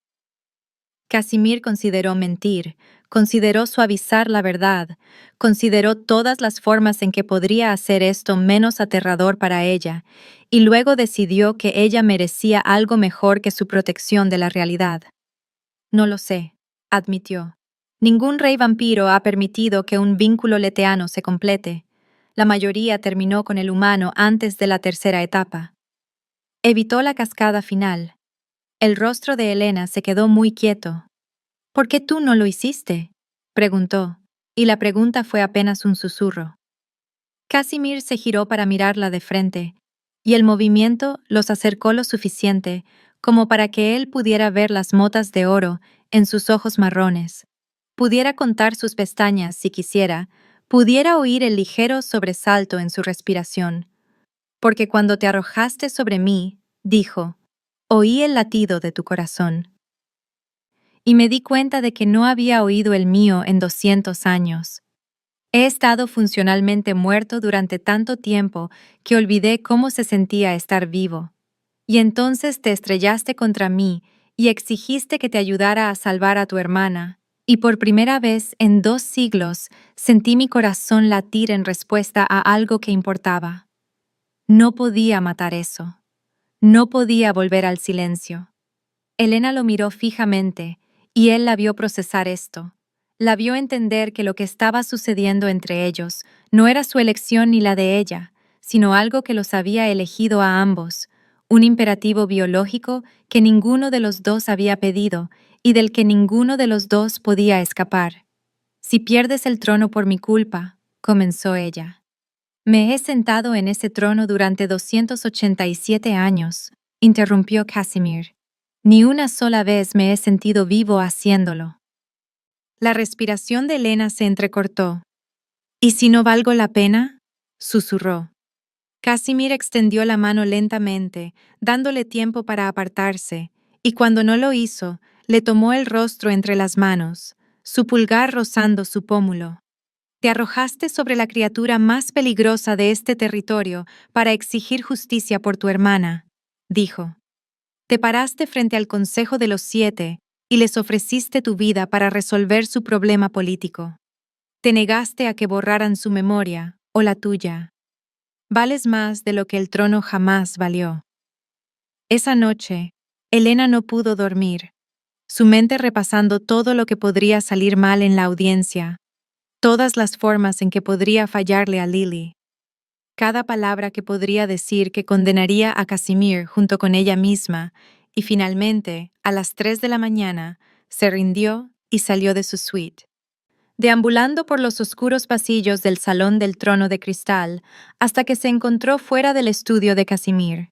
Speaker 1: Casimir consideró mentir, consideró suavizar la verdad, consideró todas las formas en que podría hacer esto menos aterrador para ella, y luego decidió que ella merecía algo mejor que su protección de la realidad. «No lo sé», admitió. «Ningún rey vampiro ha permitido que un vínculo leteano se complete. La mayoría terminó con el humano antes de la tercera etapa». Evitó la cascada final. El rostro de Elena se quedó muy quieto. «¿Por qué tú no lo hiciste?», preguntó, y la pregunta fue apenas un susurro. Casimir se giró para mirarla de frente, y el movimiento los acercó lo suficiente como para que él pudiera ver las motas de oro en sus ojos marrones, pudiera contar sus pestañas si quisiera, pudiera oír el ligero sobresalto en su respiración. «Porque cuando te arrojaste sobre mí», dijo, «oí el latido de tu corazón. Y me di cuenta de que no había oído el mío en 200 años. He estado funcionalmente muerto durante tanto tiempo que olvidé cómo se sentía estar vivo. Y entonces te estrellaste contra mí y exigiste que te ayudara a salvar a tu hermana. Y por primera vez en 2 siglos sentí mi corazón latir en respuesta a algo que importaba. No podía matar eso. No podía volver al silencio». Elena lo miró fijamente, y él la vio procesar esto. La vio entender que lo que estaba sucediendo entre ellos no era su elección ni la de ella, sino algo que los había elegido a ambos, un imperativo biológico que ninguno de los dos había pedido y del que ninguno de los dos podía escapar. «Si pierdes el trono por mi culpa», comenzó ella. «Me he sentado en ese trono durante 287 años», interrumpió Casimir. «Ni una sola vez me he sentido vivo haciéndolo». La respiración de Elena se entrecortó. «¿Y si no valgo la pena?», susurró. Casimir extendió la mano lentamente, dándole tiempo para apartarse, y cuando no lo hizo, le tomó el rostro entre las manos, su pulgar rozando su pómulo. «Te arrojaste sobre la criatura más peligrosa de este territorio para exigir justicia por tu hermana», dijo. «Te paraste frente al Consejo de los 7 y les ofreciste tu vida para resolver su problema político. Te negaste a que borraran su memoria o la tuya. Vales más de lo que el trono jamás valió». Esa noche, Elena no pudo dormir, su mente repasando todo lo que podría salir mal en la audiencia, todas las formas en que podría fallarle a Lily, cada palabra que podría decir que condenaría a Casimir junto con ella misma, y finalmente, a las 3 de la mañana, se rindió y salió de su suite. Deambulando por los oscuros pasillos del salón del trono de cristal, hasta que se encontró fuera del estudio de Casimir.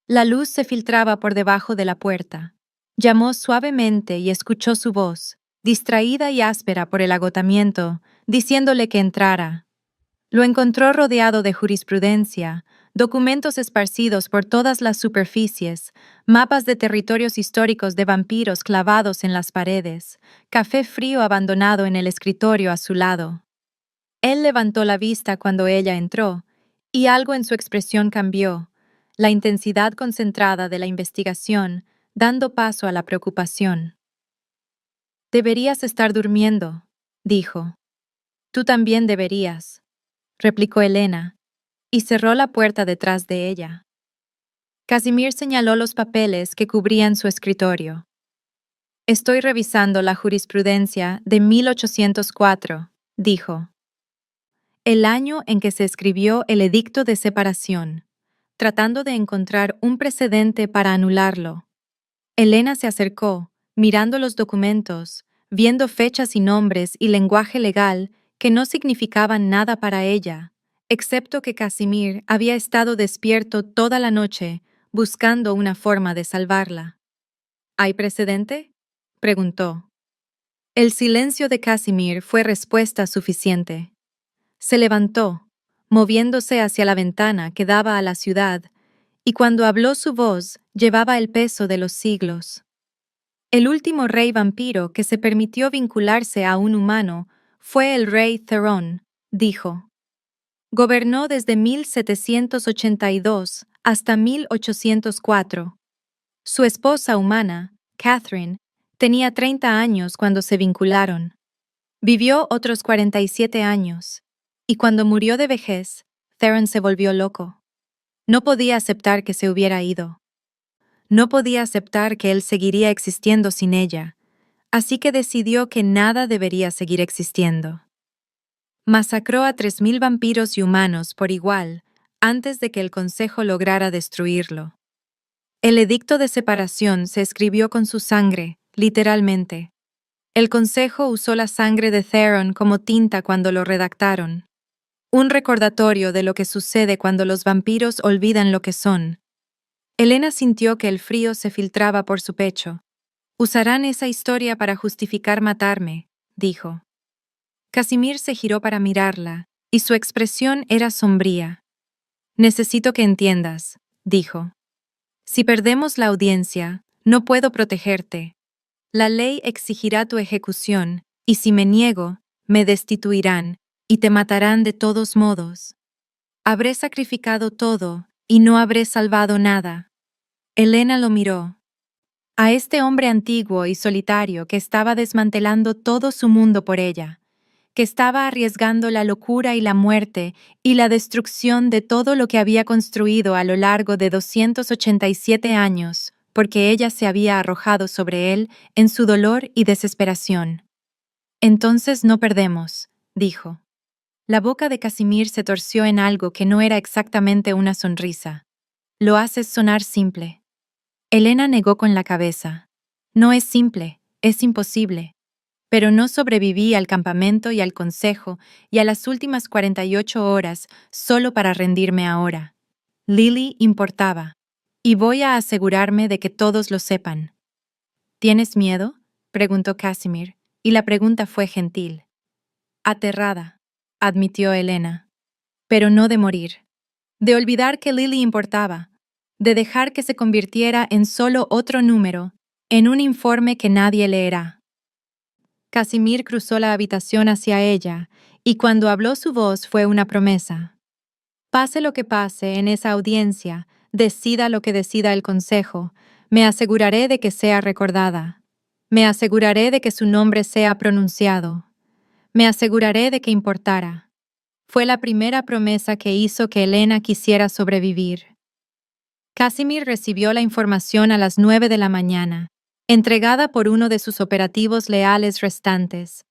Speaker 1: La luz se filtraba por debajo de la puerta. Llamó suavemente y escuchó su voz, distraída y áspera por el agotamiento, diciéndole que entrara. Lo encontró rodeado de jurisprudencia, documentos esparcidos por todas las superficies, mapas de territorios históricos de vampiros clavados en las paredes, café frío abandonado en el escritorio a su lado. Él levantó la vista cuando ella entró, y algo en su expresión cambió, la intensidad concentrada de la investigación, dando paso a la preocupación. «Deberías estar durmiendo», dijo. «Tú también deberías», replicó Elena, y cerró la puerta detrás de ella. Casimir señaló los papeles que cubrían su escritorio. «Estoy revisando la jurisprudencia de 1804», dijo. «El año en que se escribió el Edicto de Separación, tratando de encontrar un precedente para anularlo». Elena se acercó, mirando los documentos, viendo fechas y nombres y lenguaje legal que no significaban nada para ella, excepto que Casimir había estado despierto toda la noche buscando una forma de salvarla. ¿Hay precedente?, preguntó. El silencio de Casimir fue respuesta suficiente. Se levantó, moviéndose hacia la ventana que daba a la ciudad, y cuando habló su voz llevaba el peso de los siglos. El último rey vampiro que se permitió vincularse a un humano fue el rey Theron, dijo. Gobernó desde 1782 hasta 1804. Su esposa humana, Catherine, tenía 30 años cuando se vincularon. Vivió otros 47 años, y cuando murió de vejez, Theron se volvió loco. No podía aceptar que se hubiera ido. No podía aceptar que él seguiría existiendo sin ella, así que decidió que nada debería seguir existiendo. Masacró a 3.000 vampiros y humanos por igual antes de que el Consejo lograra destruirlo. El edicto de separación se escribió con su sangre, literalmente. El Consejo usó la sangre de Theron como tinta cuando lo redactaron. Un recordatorio de lo que sucede cuando los vampiros olvidan lo que son. Elena sintió que el frío se filtraba por su pecho. «Usarán esa historia para justificar matarme», dijo. Casimir se giró para mirarla, y su expresión era sombría. «Necesito que entiendas», dijo. «Si perdemos la audiencia, no puedo protegerte. La ley exigirá tu ejecución, y si me niego, me destituirán, y te matarán de todos modos. Habré sacrificado todo, y no habré salvado nada». Elena lo miró. A este hombre antiguo y solitario que estaba desmantelando todo su mundo por ella, que estaba arriesgando la locura y la muerte y la destrucción de todo lo que había construido a lo largo de 287 años, porque ella se había arrojado sobre él en su dolor y desesperación. «Entonces no perdemos», dijo. La boca de Casimir se torció en algo que no era exactamente una sonrisa. «Lo haces sonar simple». Elena negó con la cabeza. «No es simple, es imposible. Pero no sobreviví al campamento y al consejo y a las últimas 48 horas solo para rendirme ahora. Lily importaba. Y voy a asegurarme de que todos lo sepan». «¿Tienes miedo?», preguntó Casimir, y la pregunta fue gentil. «Aterrada», admitió Elena. «Pero no de morir. De olvidar que Lily importaba. De dejar que se convirtiera en solo otro número, en un informe que nadie leerá». Casimir cruzó la habitación hacia ella, y cuando habló su voz fue una promesa. «Pase lo que pase en esa audiencia, decida lo que decida el Consejo, me aseguraré de que sea recordada. Me aseguraré de que su nombre sea pronunciado. Me aseguraré de que importara». Fue la primera promesa que hizo que Elena quisiera sobrevivir. Casimir recibió la información a las 9 de la mañana, entregada por uno de sus operativos leales restantes,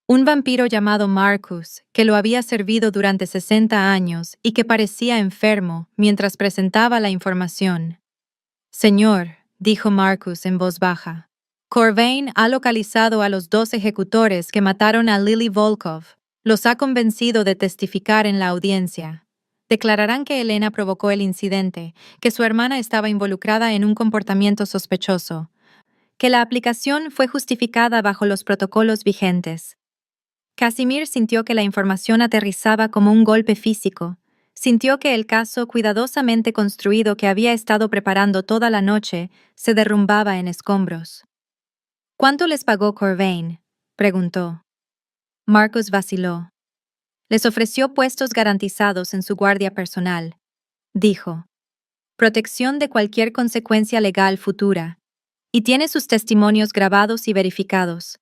Speaker 1: un vampiro llamado Marcus, que lo había servido durante 60 años y que parecía enfermo mientras presentaba la información. «Señor», dijo Marcus en voz baja, «Corvain ha localizado a los 2 ejecutores que mataron a Lily Volkov. Los ha convencido de testificar en la audiencia. Declararán que Elena provocó el incidente, que su hermana estaba involucrada en un comportamiento sospechoso, que la aplicación fue justificada bajo los protocolos vigentes». Casimir sintió que la información aterrizaba como un golpe físico. Sintió que el caso cuidadosamente construido que había estado preparando toda la noche se derrumbaba en escombros. «¿Cuánto les pagó Corvain?», preguntó. Marcus vaciló. «Les ofreció puestos garantizados en su guardia personal», dijo. «Protección de cualquier consecuencia legal futura. Y tiene sus testimonios grabados y verificados.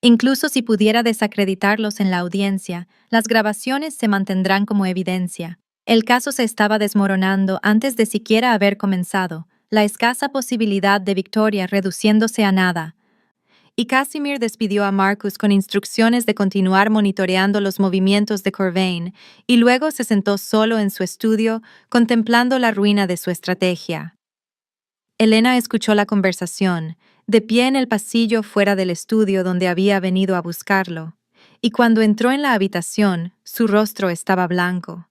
Speaker 1: Incluso si pudiera desacreditarlos en la audiencia, las grabaciones se mantendrán como evidencia. El caso se estaba desmoronando antes de siquiera haber comenzado, la escasa posibilidad de victoria reduciéndose a nada». Y Casimir despidió a Marcus con instrucciones de continuar monitoreando los movimientos de Corvain, y luego se sentó solo en su estudio, contemplando la ruina de su estrategia. Elena escuchó la conversación, de pie en el pasillo fuera del estudio donde había venido a buscarlo, y cuando entró en la habitación, su rostro estaba blanco.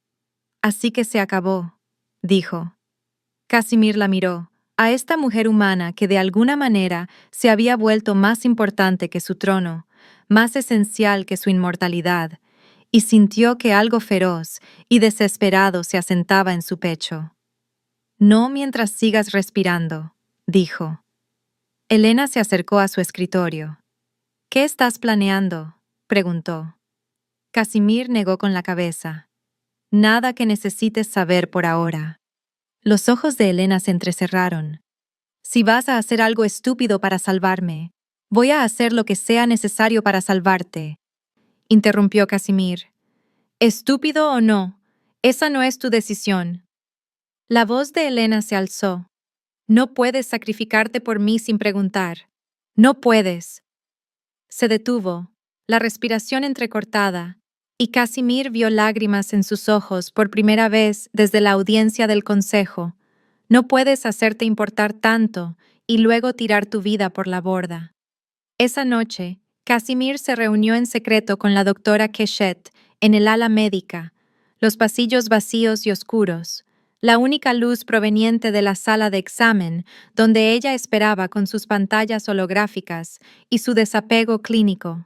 Speaker 1: «Así que se acabó», dijo. Casimir la miró, a esta mujer humana que de alguna manera se había vuelto más importante que su trono, más esencial que su inmortalidad, y sintió que algo feroz y desesperado se asentaba en su pecho. «No mientras sigas respirando», dijo. Elena se acercó a su escritorio. «¿Qué estás planeando?», preguntó. Casimir negó con la cabeza. «Nada que necesites saber por ahora». Los ojos de Elena se entrecerraron. «Si vas a hacer algo estúpido para salvarme, voy a hacer lo que sea necesario para salvarte», interrumpió Casimir. «Estúpido o no, esa no es tu decisión». La voz de Elena se alzó. «No puedes sacrificarte por mí sin preguntar. No puedes». Se detuvo, la respiración entrecortada, y Casimir vio lágrimas en sus ojos por primera vez desde la audiencia del consejo. No puedes hacerte importar tanto y luego tirar tu vida por la borda. Esa noche, Casimir se reunió en secreto con la doctora Keshet en el ala médica, los pasillos vacíos y oscuros, la única luz proveniente de la sala de examen, donde ella esperaba con sus pantallas holográficas y su desapego clínico.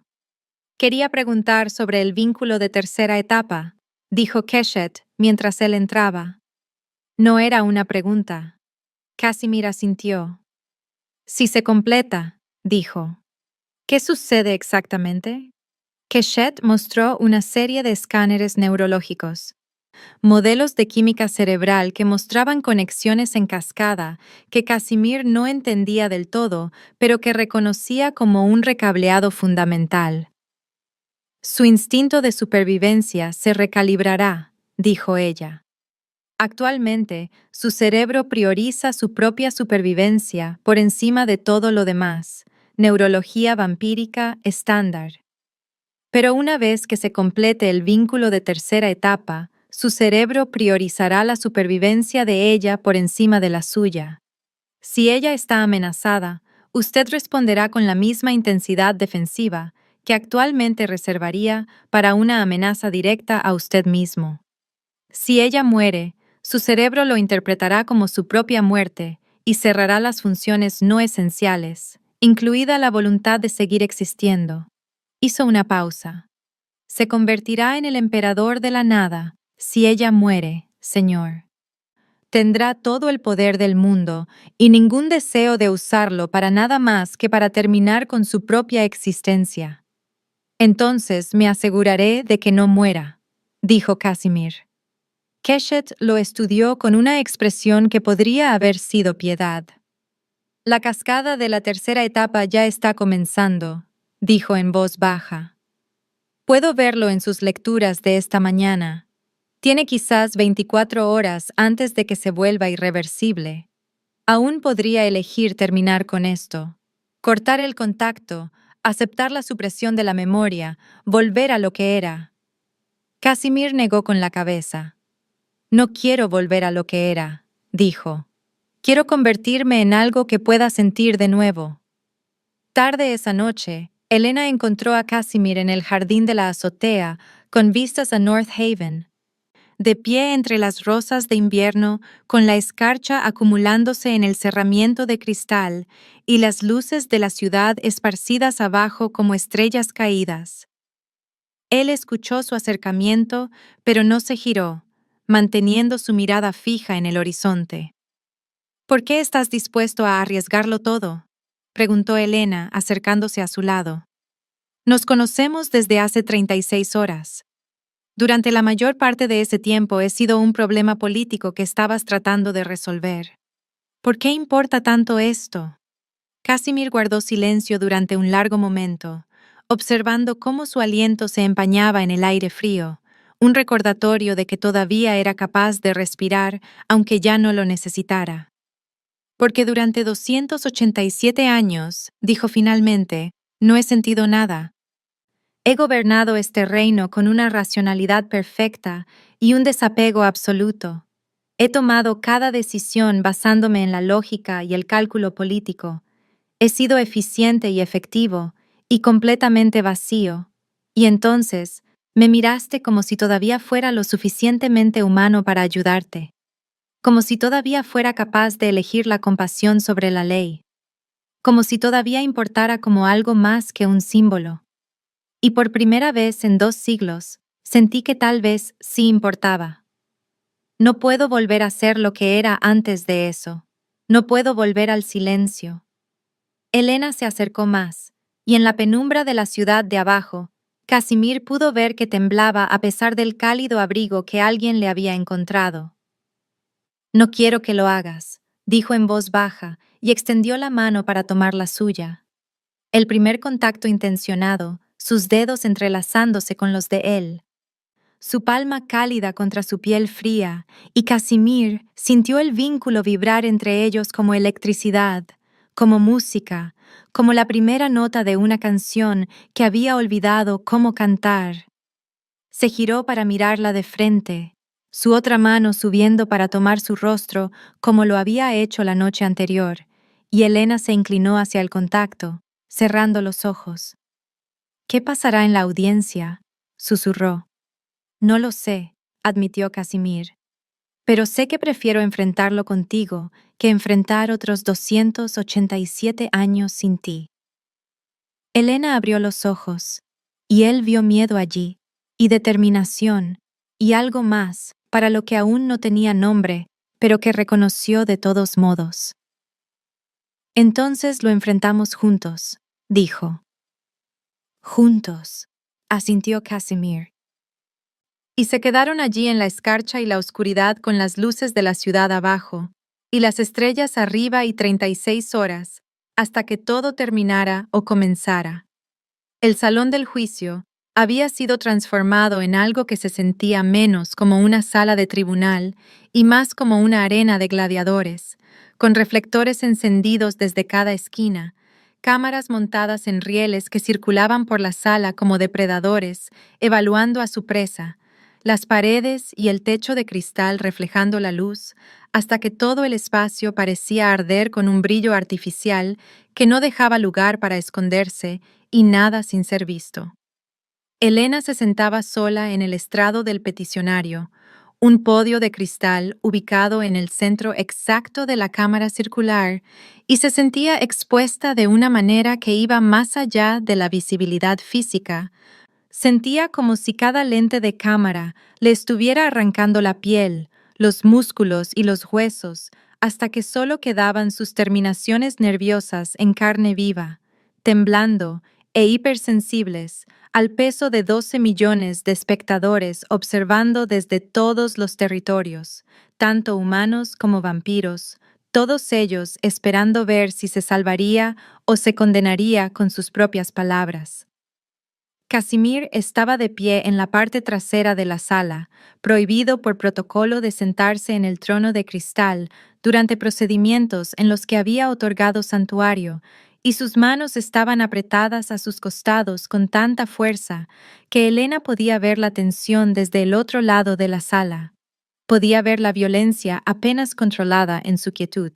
Speaker 1: «Quería preguntar sobre el vínculo de tercera etapa», dijo Keshet mientras él entraba. No era una pregunta. Casimir asintió. «Si se completa», dijo. «¿Qué sucede exactamente?» Keshet mostró una serie de escáneres neurológicos, modelos de química cerebral que mostraban conexiones en cascada que Casimir no entendía del todo, pero que reconocía como un recableado fundamental. «Su instinto de supervivencia se recalibrará», dijo ella. Actualmente, su cerebro prioriza su propia supervivencia por encima de todo lo demás, neurología vampírica estándar. Pero una vez que se complete el vínculo de tercera etapa, su cerebro priorizará la supervivencia de ella por encima de la suya. Si ella está amenazada, usted responderá con la misma intensidad defensiva que actualmente reservaría para una amenaza directa a usted mismo. Si ella muere, su cerebro lo interpretará como su propia muerte y cerrará las funciones no esenciales, incluida la voluntad de seguir existiendo. Hizo una pausa. «Se convertirá en el emperador de la nada si ella muere, señor. Tendrá todo el poder del mundo y ningún deseo de usarlo para nada más que para terminar con su propia existencia. Entonces me aseguraré de que no muera», dijo Casimir. Keshet lo estudió con una expresión que podría haber sido piedad. «La cascada de la tercera etapa ya está comenzando», dijo en voz baja. «Puedo verlo en sus lecturas de esta mañana. Tiene quizás 24 horas antes de que se vuelva irreversible. Aún podría elegir terminar con esto, cortar el contacto, aceptar la supresión de la memoria, volver a lo que era». Casimir negó con la cabeza. «No quiero volver a lo que era», dijo. «Quiero convertirme en algo que pueda sentir de nuevo». Tarde esa noche, Elena encontró a Casimir en el jardín de la azotea, con vistas a North Haven. De pie entre las rosas de invierno, con la escarcha acumulándose en el cerramiento de cristal y las luces de la ciudad esparcidas abajo como estrellas caídas. Él escuchó su acercamiento, pero no se giró, manteniendo su mirada fija en el horizonte. «¿Por qué estás dispuesto a arriesgarlo todo?», preguntó Elena, acercándose a su lado. «Nos conocemos desde hace 36 horas. Durante la mayor parte de ese tiempo he sido un problema político que estabas tratando de resolver. ¿Por qué importa tanto esto?». Casimir guardó silencio durante un largo momento, observando cómo su aliento se empañaba en el aire frío, un recordatorio de que todavía era capaz de respirar aunque ya no lo necesitara. «Porque durante 287 años», dijo finalmente, «no he sentido nada. He gobernado este reino con una racionalidad perfecta y un desapego absoluto. He tomado cada decisión basándome en la lógica y el cálculo político. He sido eficiente y efectivo, y completamente vacío. Y entonces, me miraste como si todavía fuera lo suficientemente humano para ayudarte, como si todavía fuera capaz de elegir la compasión sobre la ley, como si todavía importara como algo más que un símbolo. Y por primera vez en 2 siglos, sentí que tal vez sí importaba. No puedo volver a ser lo que era antes de eso. No puedo volver al silencio. Elena se acercó más, y en la penumbra de la ciudad de abajo, Casimir pudo ver que temblaba a pesar del cálido abrigo que alguien le había encontrado. No quiero que lo hagas, dijo en voz baja, y extendió la mano para tomar la suya. El primer contacto intencionado, sus dedos entrelazándose con los de él. Su palma cálida contra su piel fría, y Casimir sintió el vínculo vibrar entre ellos como electricidad, como música, como la primera nota de una canción que había olvidado cómo cantar. Se giró para mirarla de frente, su otra mano subiendo para tomar su rostro como lo había hecho la noche anterior, y Elena se inclinó hacia el contacto, cerrando los ojos. «¿Qué pasará en la audiencia?», susurró. «No lo sé», admitió Casimir, «pero sé que prefiero enfrentarlo contigo que enfrentar otros 287 años sin ti». Elena abrió los ojos, y él vio miedo allí, y determinación, y algo más, para lo que aún no tenía nombre, pero que reconoció de todos modos. «Entonces lo enfrentamos juntos», dijo. «Juntos», asintió Casimir. Y se quedaron allí en la escarcha y la oscuridad con las luces de la ciudad abajo, y las estrellas arriba y 36 horas, hasta que todo terminara o comenzara. El salón del juicio había sido transformado en algo que se sentía menos como una sala de tribunal y más como una arena de gladiadores, con reflectores encendidos desde cada esquina, cámaras montadas en rieles que circulaban por la sala como depredadores, evaluando a su presa, las paredes y el techo de cristal reflejando la luz, hasta que todo el espacio parecía arder con un brillo artificial que no dejaba lugar para esconderse y nada sin ser visto. Elena se sentaba sola en el estrado del peticionario, un podio de cristal ubicado en el centro exacto de la cámara circular, y se sentía expuesta de una manera que iba más allá de la visibilidad física. Sentía como si cada lente de cámara le estuviera arrancando la piel, los músculos y los huesos, hasta que solo quedaban sus terminaciones nerviosas en carne viva, temblando e hipersensibles al peso de 12 millones de espectadores observando desde todos los territorios, tanto humanos como vampiros, todos ellos esperando ver si se salvaría o se condenaría con sus propias palabras. Casimir estaba de pie en la parte trasera de la sala, prohibido por protocolo de sentarse en el trono de cristal durante procedimientos en los que había otorgado santuario, y sus manos estaban apretadas a sus costados con tanta fuerza que Elena podía ver la tensión desde el otro lado de la sala. Podía ver la violencia apenas controlada en su quietud.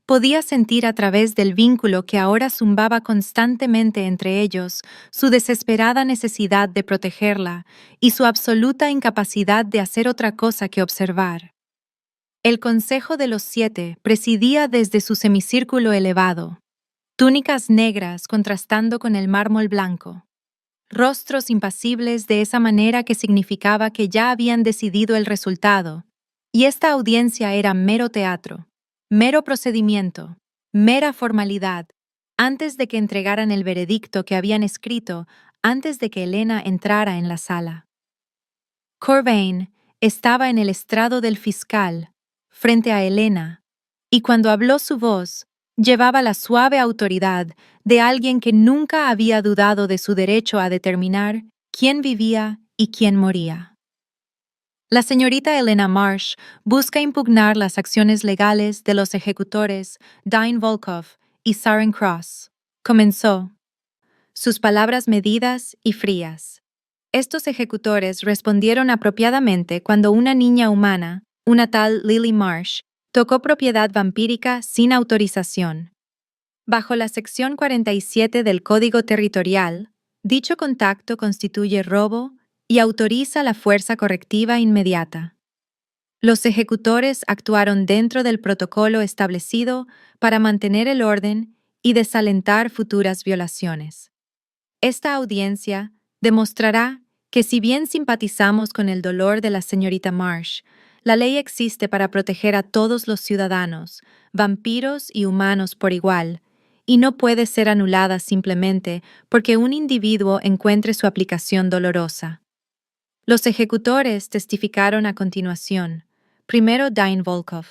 Speaker 1: Podía sentir a través del vínculo que ahora zumbaba constantemente entre ellos su desesperada necesidad de protegerla y su absoluta incapacidad de hacer otra cosa que observar. El Consejo de los 7 presidía desde su semicírculo elevado, túnicas negras contrastando con el mármol blanco, rostros impasibles de esa manera que significaba que ya habían decidido el resultado, y esta audiencia era mero teatro. Mero procedimiento, mera formalidad, antes de que entregaran el veredicto que habían escrito, antes de que Elena entrara en la sala. Corvain estaba en el estrado del fiscal, frente a Elena, y cuando habló su voz, llevaba la suave autoridad de alguien que nunca había dudado de su derecho a determinar quién vivía y quién moría. La señorita Elena Marsh busca impugnar las acciones legales de los ejecutores Dine Volkov y Saren Cross. Comenzó. Sus palabras medidas y frías. Estos ejecutores respondieron apropiadamente cuando una niña humana, una tal Lily Marsh, tocó propiedad vampírica sin autorización. Bajo la sección 47 del Código Territorial, dicho contacto constituye robo y autoriza la fuerza correctiva inmediata. Los ejecutores actuaron dentro del protocolo establecido para mantener el orden y desalentar futuras violaciones. Esta audiencia demostrará que si bien simpatizamos con el dolor de la señorita Marsh, la ley existe para proteger a todos los ciudadanos, vampiros y humanos por igual, y no puede ser anulada simplemente porque un individuo encuentre su aplicación dolorosa. Los ejecutores testificaron a continuación. Primero, Dine Volkov,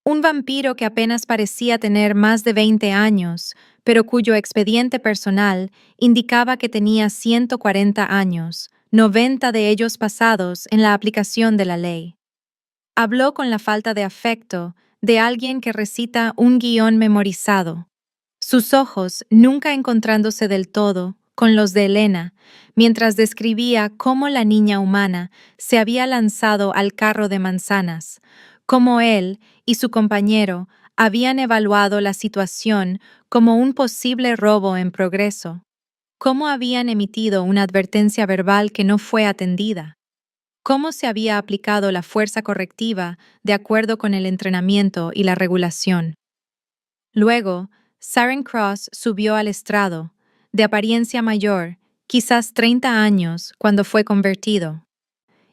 Speaker 1: un vampiro que apenas parecía tener más de 20 años, pero cuyo expediente personal indicaba que tenía 140 años, 90 de ellos pasados en la aplicación de la ley. Habló con la falta de afecto de alguien que recita un guión memorizado, sus ojos nunca encontrándose del todo con los de Elena, mientras describía cómo la niña humana se había lanzado al carro de manzanas, cómo él y su compañero habían evaluado la situación como un posible robo en progreso, cómo habían emitido una advertencia verbal que no fue atendida, cómo se había aplicado la fuerza correctiva de acuerdo con el entrenamiento y la regulación. Luego, Saren Cross subió al estrado, de apariencia mayor, quizás 30 años, cuando fue convertido.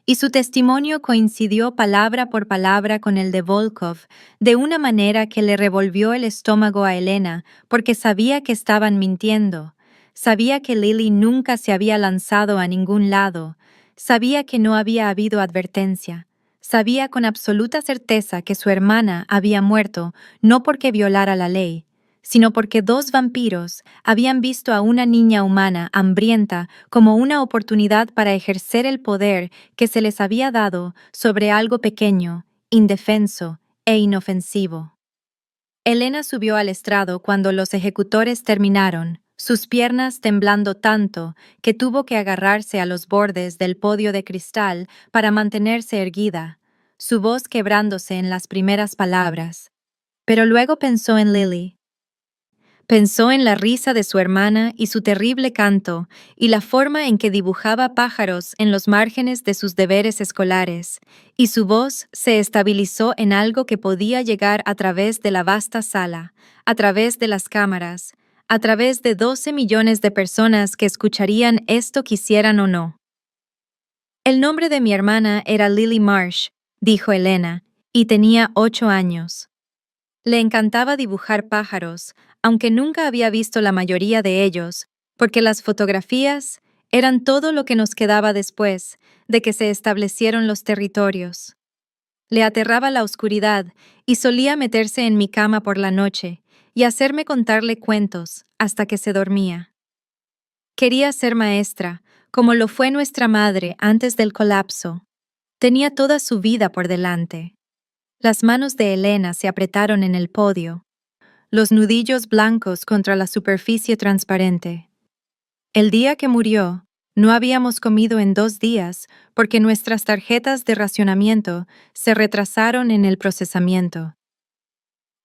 Speaker 1: Y su testimonio coincidió palabra por palabra con el de Volkov, de una manera que le revolvió el estómago a Elena, porque sabía que estaban mintiendo, sabía que Lily nunca se había lanzado a ningún lado, sabía que no había habido advertencia, sabía con absoluta certeza que su hermana había muerto no porque violara la ley, sino porque dos vampiros habían visto a una niña humana hambrienta como una oportunidad para ejercer el poder que se les había dado sobre algo pequeño, indefenso e inofensivo. Elena subió al estrado cuando los ejecutores terminaron, sus piernas temblando tanto que tuvo que agarrarse a los bordes del podio de cristal para mantenerse erguida, su voz quebrándose en las primeras palabras. Pero luego pensó en Lily. Pensó en la risa de su hermana y su terrible canto, y la forma en que dibujaba pájaros en los márgenes de sus deberes escolares, y su voz se estabilizó en algo que podía llegar a través de la vasta sala, a través de las cámaras, a través de 12 millones de personas que escucharían esto quisieran o no. El nombre de mi hermana era Lily Marsh, dijo Elena, y tenía 8 años. Le encantaba dibujar pájaros, aunque nunca había visto la mayoría de ellos, porque las fotografías eran todo lo que nos quedaba después de que se establecieron los territorios. Le aterraba la oscuridad y solía meterse en mi cama por la noche y hacerme contarle cuentos hasta que se dormía. Quería ser maestra, como lo fue nuestra madre antes del colapso. Tenía toda su vida por delante. Las manos de Elena se apretaron en el podio, los nudillos blancos contra la superficie transparente. El día que murió, no habíamos comido en 2 días porque nuestras tarjetas de racionamiento se retrasaron en el procesamiento.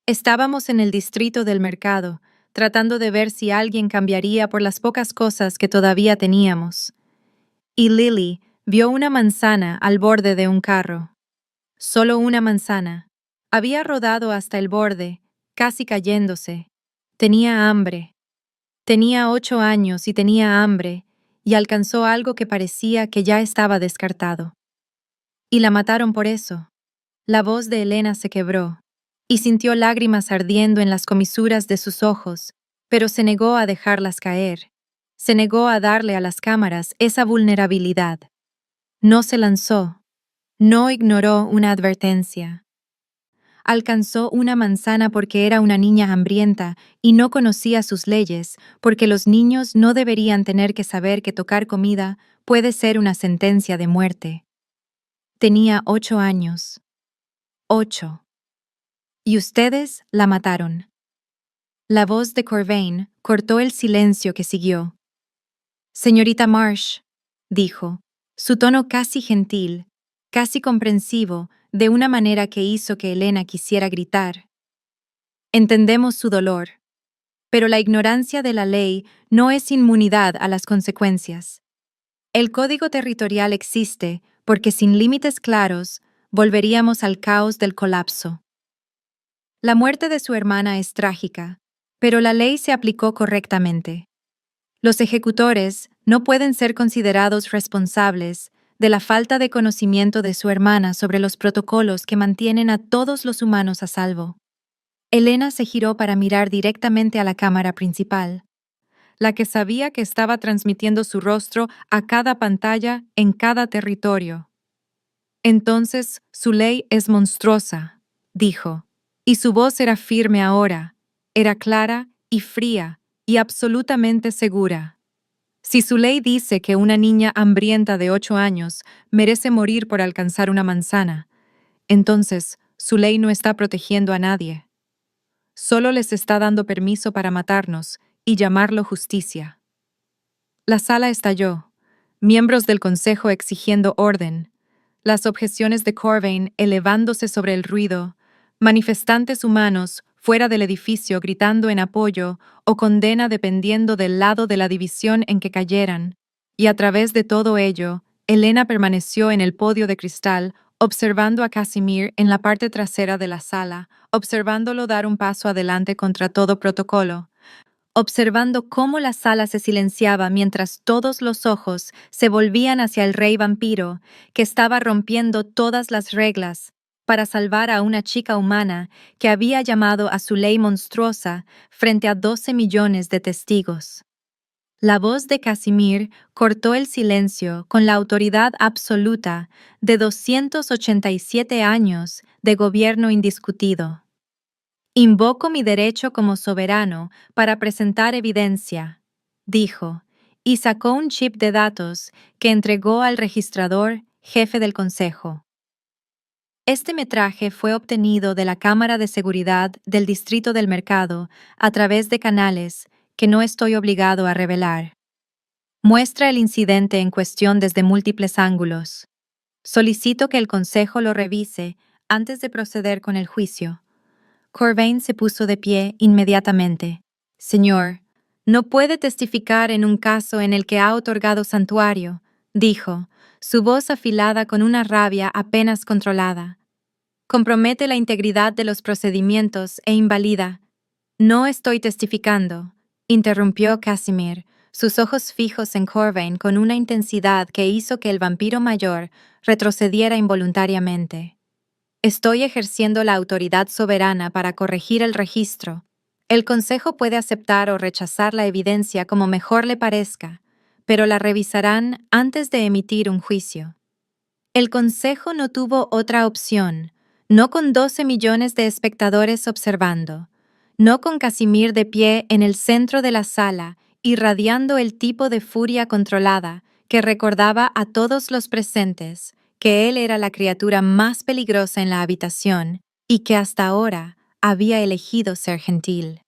Speaker 1: Estábamos en el distrito del mercado, tratando de ver si alguien cambiaría por las pocas cosas que todavía teníamos. Y Lily vio una manzana al borde de un carro. Solo una manzana. Había rodado hasta el borde, casi cayéndose. Tenía hambre. Tenía 8 años y tenía hambre, y alcanzó algo que parecía que ya estaba descartado. Y la mataron por eso. La voz de Elena se quebró, y sintió lágrimas ardiendo en las comisuras de sus ojos, pero se negó a dejarlas caer. Se negó a darle a las cámaras esa vulnerabilidad. No se lanzó. No ignoró una advertencia. Alcanzó una manzana porque era una niña hambrienta y no conocía sus leyes, porque los niños no deberían tener que saber que tocar comida puede ser una sentencia de muerte. Tenía 8 años. 8. Y ustedes la mataron. La voz de Corvain cortó el silencio que siguió. Señorita Marsh, dijo, su tono casi gentil, casi comprensivo, de una manera que hizo que Elena quisiera gritar. Entendemos su dolor. Pero la ignorancia de la ley no es inmunidad a las consecuencias. El código territorial existe porque sin límites claros, volveríamos al caos del colapso. La muerte de su hermana es trágica, pero la ley se aplicó correctamente. Los ejecutores no pueden ser considerados responsables de la falta de conocimiento de su hermana sobre los protocolos que mantienen a todos los humanos a salvo. Elena se giró para mirar directamente a la cámara principal, la que sabía que estaba transmitiendo su rostro a cada pantalla en cada territorio. Entonces, su ley es monstruosa, dijo, y su voz era firme ahora, era clara y fría y absolutamente segura. Si su ley dice que una niña hambrienta de 8 años merece morir por alcanzar una manzana, entonces su ley no está protegiendo a nadie. Solo les está dando permiso para matarnos y llamarlo justicia. La sala estalló, miembros del consejo exigiendo orden, las objeciones de Corvain elevándose sobre el ruido, manifestantes humanos fuera del edificio gritando en apoyo o condena dependiendo del lado de la división en que cayeran, y a través de todo ello, Elena permaneció en el podio de cristal, observando a Casimir en la parte trasera de la sala, observándolo dar un paso adelante contra todo protocolo, observando cómo la sala se silenciaba mientras todos los ojos se volvían hacia el rey vampiro, que estaba rompiendo todas las reglas para salvar a una chica humana que había llamado a su ley monstruosa frente a 12 millones de testigos. La voz de Casimir cortó el silencio con la autoridad absoluta de 287 años de gobierno indiscutido. Invoco mi derecho como soberano para presentar evidencia, dijo, y sacó un chip de datos que entregó al registrador jefe del consejo. Este metraje fue obtenido de la Cámara de Seguridad del Distrito del Mercado a través de canales que no estoy obligado a revelar. Muestra el incidente en cuestión desde múltiples ángulos. Solicito que el consejo lo revise antes de proceder con el juicio. Corvain se puso de pie inmediatamente. Señor, no puede testificar en un caso en el que ha otorgado santuario, dijo, su voz afilada con una rabia apenas controlada. Compromete la integridad de los procedimientos e invalida. No estoy testificando, interrumpió Casimir, sus ojos fijos en Corvain con una intensidad que hizo que el vampiro mayor retrocediera involuntariamente. Estoy ejerciendo la autoridad soberana para corregir el registro. El Consejo puede aceptar o rechazar la evidencia como mejor le parezca, pero la revisarán antes de emitir un juicio. El Consejo no tuvo otra opción, no con 12 millones de espectadores observando, no con Casimir de pie en el centro de la sala, irradiando el tipo de furia controlada que recordaba a todos los presentes que él era la criatura más peligrosa en la habitación y que hasta ahora había elegido ser gentil.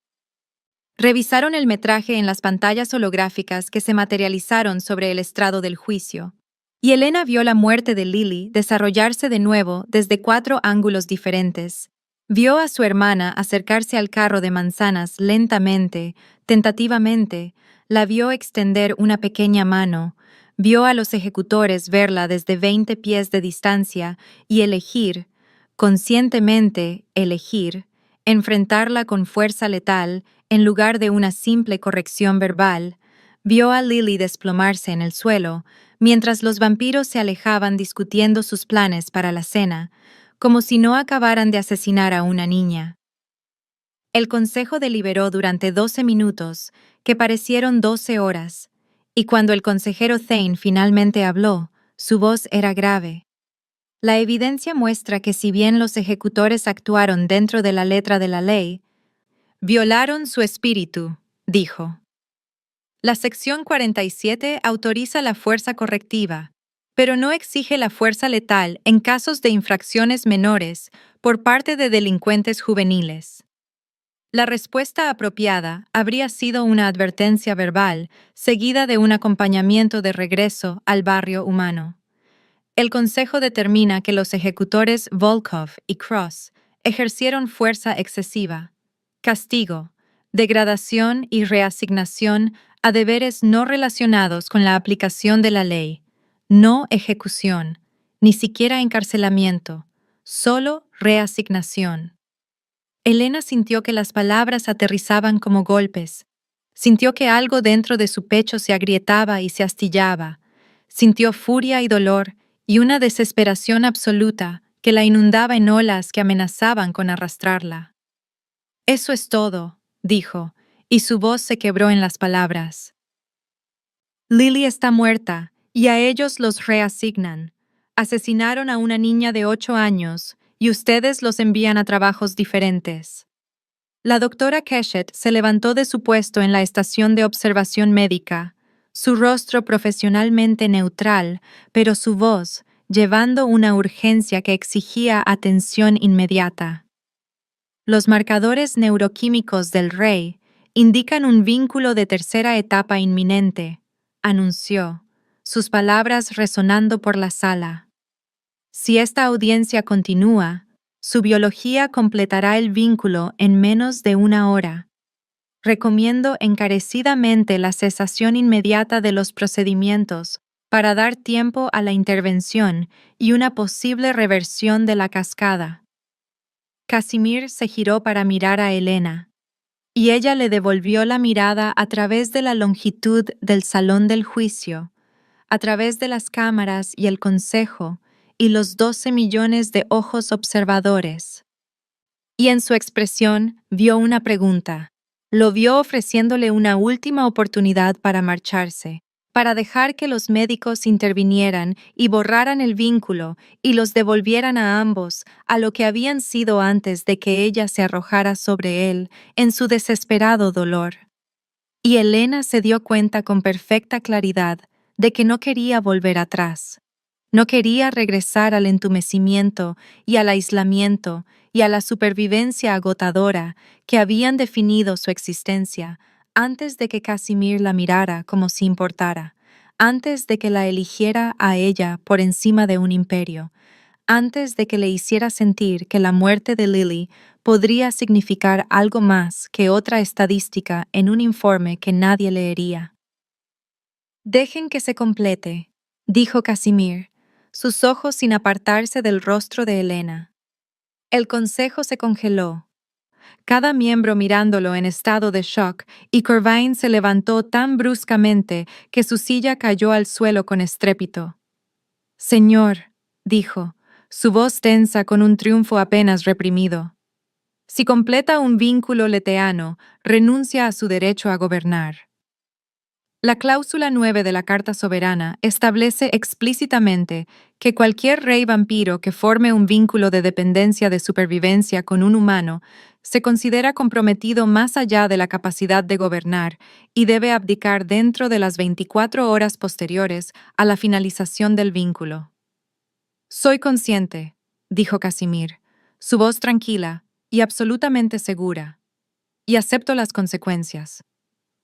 Speaker 1: Revisaron el metraje en las pantallas holográficas que se materializaron sobre el estrado del juicio, y Elena vio la muerte de Lily desarrollarse de nuevo desde 4 ángulos diferentes. Vio a su hermana acercarse al carro de manzanas lentamente, tentativamente, la vio extender una pequeña mano, vio a los ejecutores verla desde 20 pies de distancia y elegir, conscientemente elegir, enfrentarla con fuerza letal en lugar de una simple corrección verbal, vio a Lily desplomarse en el suelo, mientras los vampiros se alejaban discutiendo sus planes para la cena, como si no acabaran de asesinar a una niña. El consejo deliberó durante 12 minutos, que parecieron 12 horas, y cuando el consejero Thane finalmente habló, su voz era grave. La evidencia muestra que si bien los ejecutores actuaron dentro de la letra de la ley, violaron su espíritu, dijo. La sección 47 autoriza la fuerza correctiva, pero no exige la fuerza letal en casos de infracciones menores por parte de delincuentes juveniles. La respuesta apropiada habría sido una advertencia verbal seguida de un acompañamiento de regreso al barrio humano. El Consejo determina que los ejecutores Volkov y Cross ejercieron fuerza excesiva. Castigo: degradación y reasignación a deberes no relacionados con la aplicación de la ley, no ejecución, ni siquiera encarcelamiento, solo reasignación. Elena sintió que las palabras aterrizaban como golpes. Sintió que algo dentro de su pecho se agrietaba y se astillaba. Sintió furia y dolor y una desesperación absoluta que la inundaba en olas que amenazaban con arrastrarla. Eso es todo, dijo, y su voz se quebró en las palabras. Lily está muerta, y a ellos los reasignan. Asesinaron a una niña de 8 años, y ustedes los envían a trabajos diferentes. La doctora Keshet se levantó de su puesto en la estación de observación médica, su rostro profesionalmente neutral, pero su voz llevando una urgencia que exigía atención inmediata. Los marcadores neuroquímicos del rey indican un vínculo de tercera etapa inminente, anunció, sus palabras resonando por la sala. Si esta audiencia continúa, su biología completará el vínculo en menos de 1 hora. Recomiendo encarecidamente la cesación inmediata de los procedimientos para dar tiempo a la intervención y una posible reversión de la cascada. Casimir se giró para mirar a Elena, y ella le devolvió la mirada a través de la longitud del salón del juicio, a través de las cámaras y el consejo, y los 12 millones de ojos observadores. Y en su expresión vio una pregunta. Lo vio ofreciéndole una última oportunidad para marcharse, para dejar que los médicos intervinieran y borraran el vínculo y los devolvieran a ambos a lo que habían sido antes de que ella se arrojara sobre él en su desesperado dolor. Y Elena se dio cuenta con perfecta claridad de que no quería volver atrás. No quería regresar al entumecimiento y al aislamiento y a la supervivencia agotadora que habían definido su existencia antes de que Casimir la mirara como si importara, antes de que la eligiera a ella por encima de un imperio, antes de que le hiciera sentir que la muerte de Lily podría significar algo más que otra estadística en un informe que nadie leería. Dejen que se complete, dijo Casimir, sus ojos sin apartarse del rostro de Elena. El consejo se congeló, cada miembro mirándolo en estado de shock, y Corvain se levantó tan bruscamente que su silla cayó al suelo con estrépito. Señor, dijo, su voz tensa con un triunfo apenas reprimido. Si completa un vínculo leteano, renuncia a su derecho a gobernar. La cláusula 9 de la Carta Soberana establece explícitamente que cualquier rey vampiro que forme un vínculo de dependencia de supervivencia con un humano se considera comprometido más allá de la capacidad de gobernar y debe abdicar dentro de las 24 horas posteriores a la finalización del vínculo. Soy consciente, dijo Casimir, su voz tranquila y absolutamente segura, y acepto las consecuencias.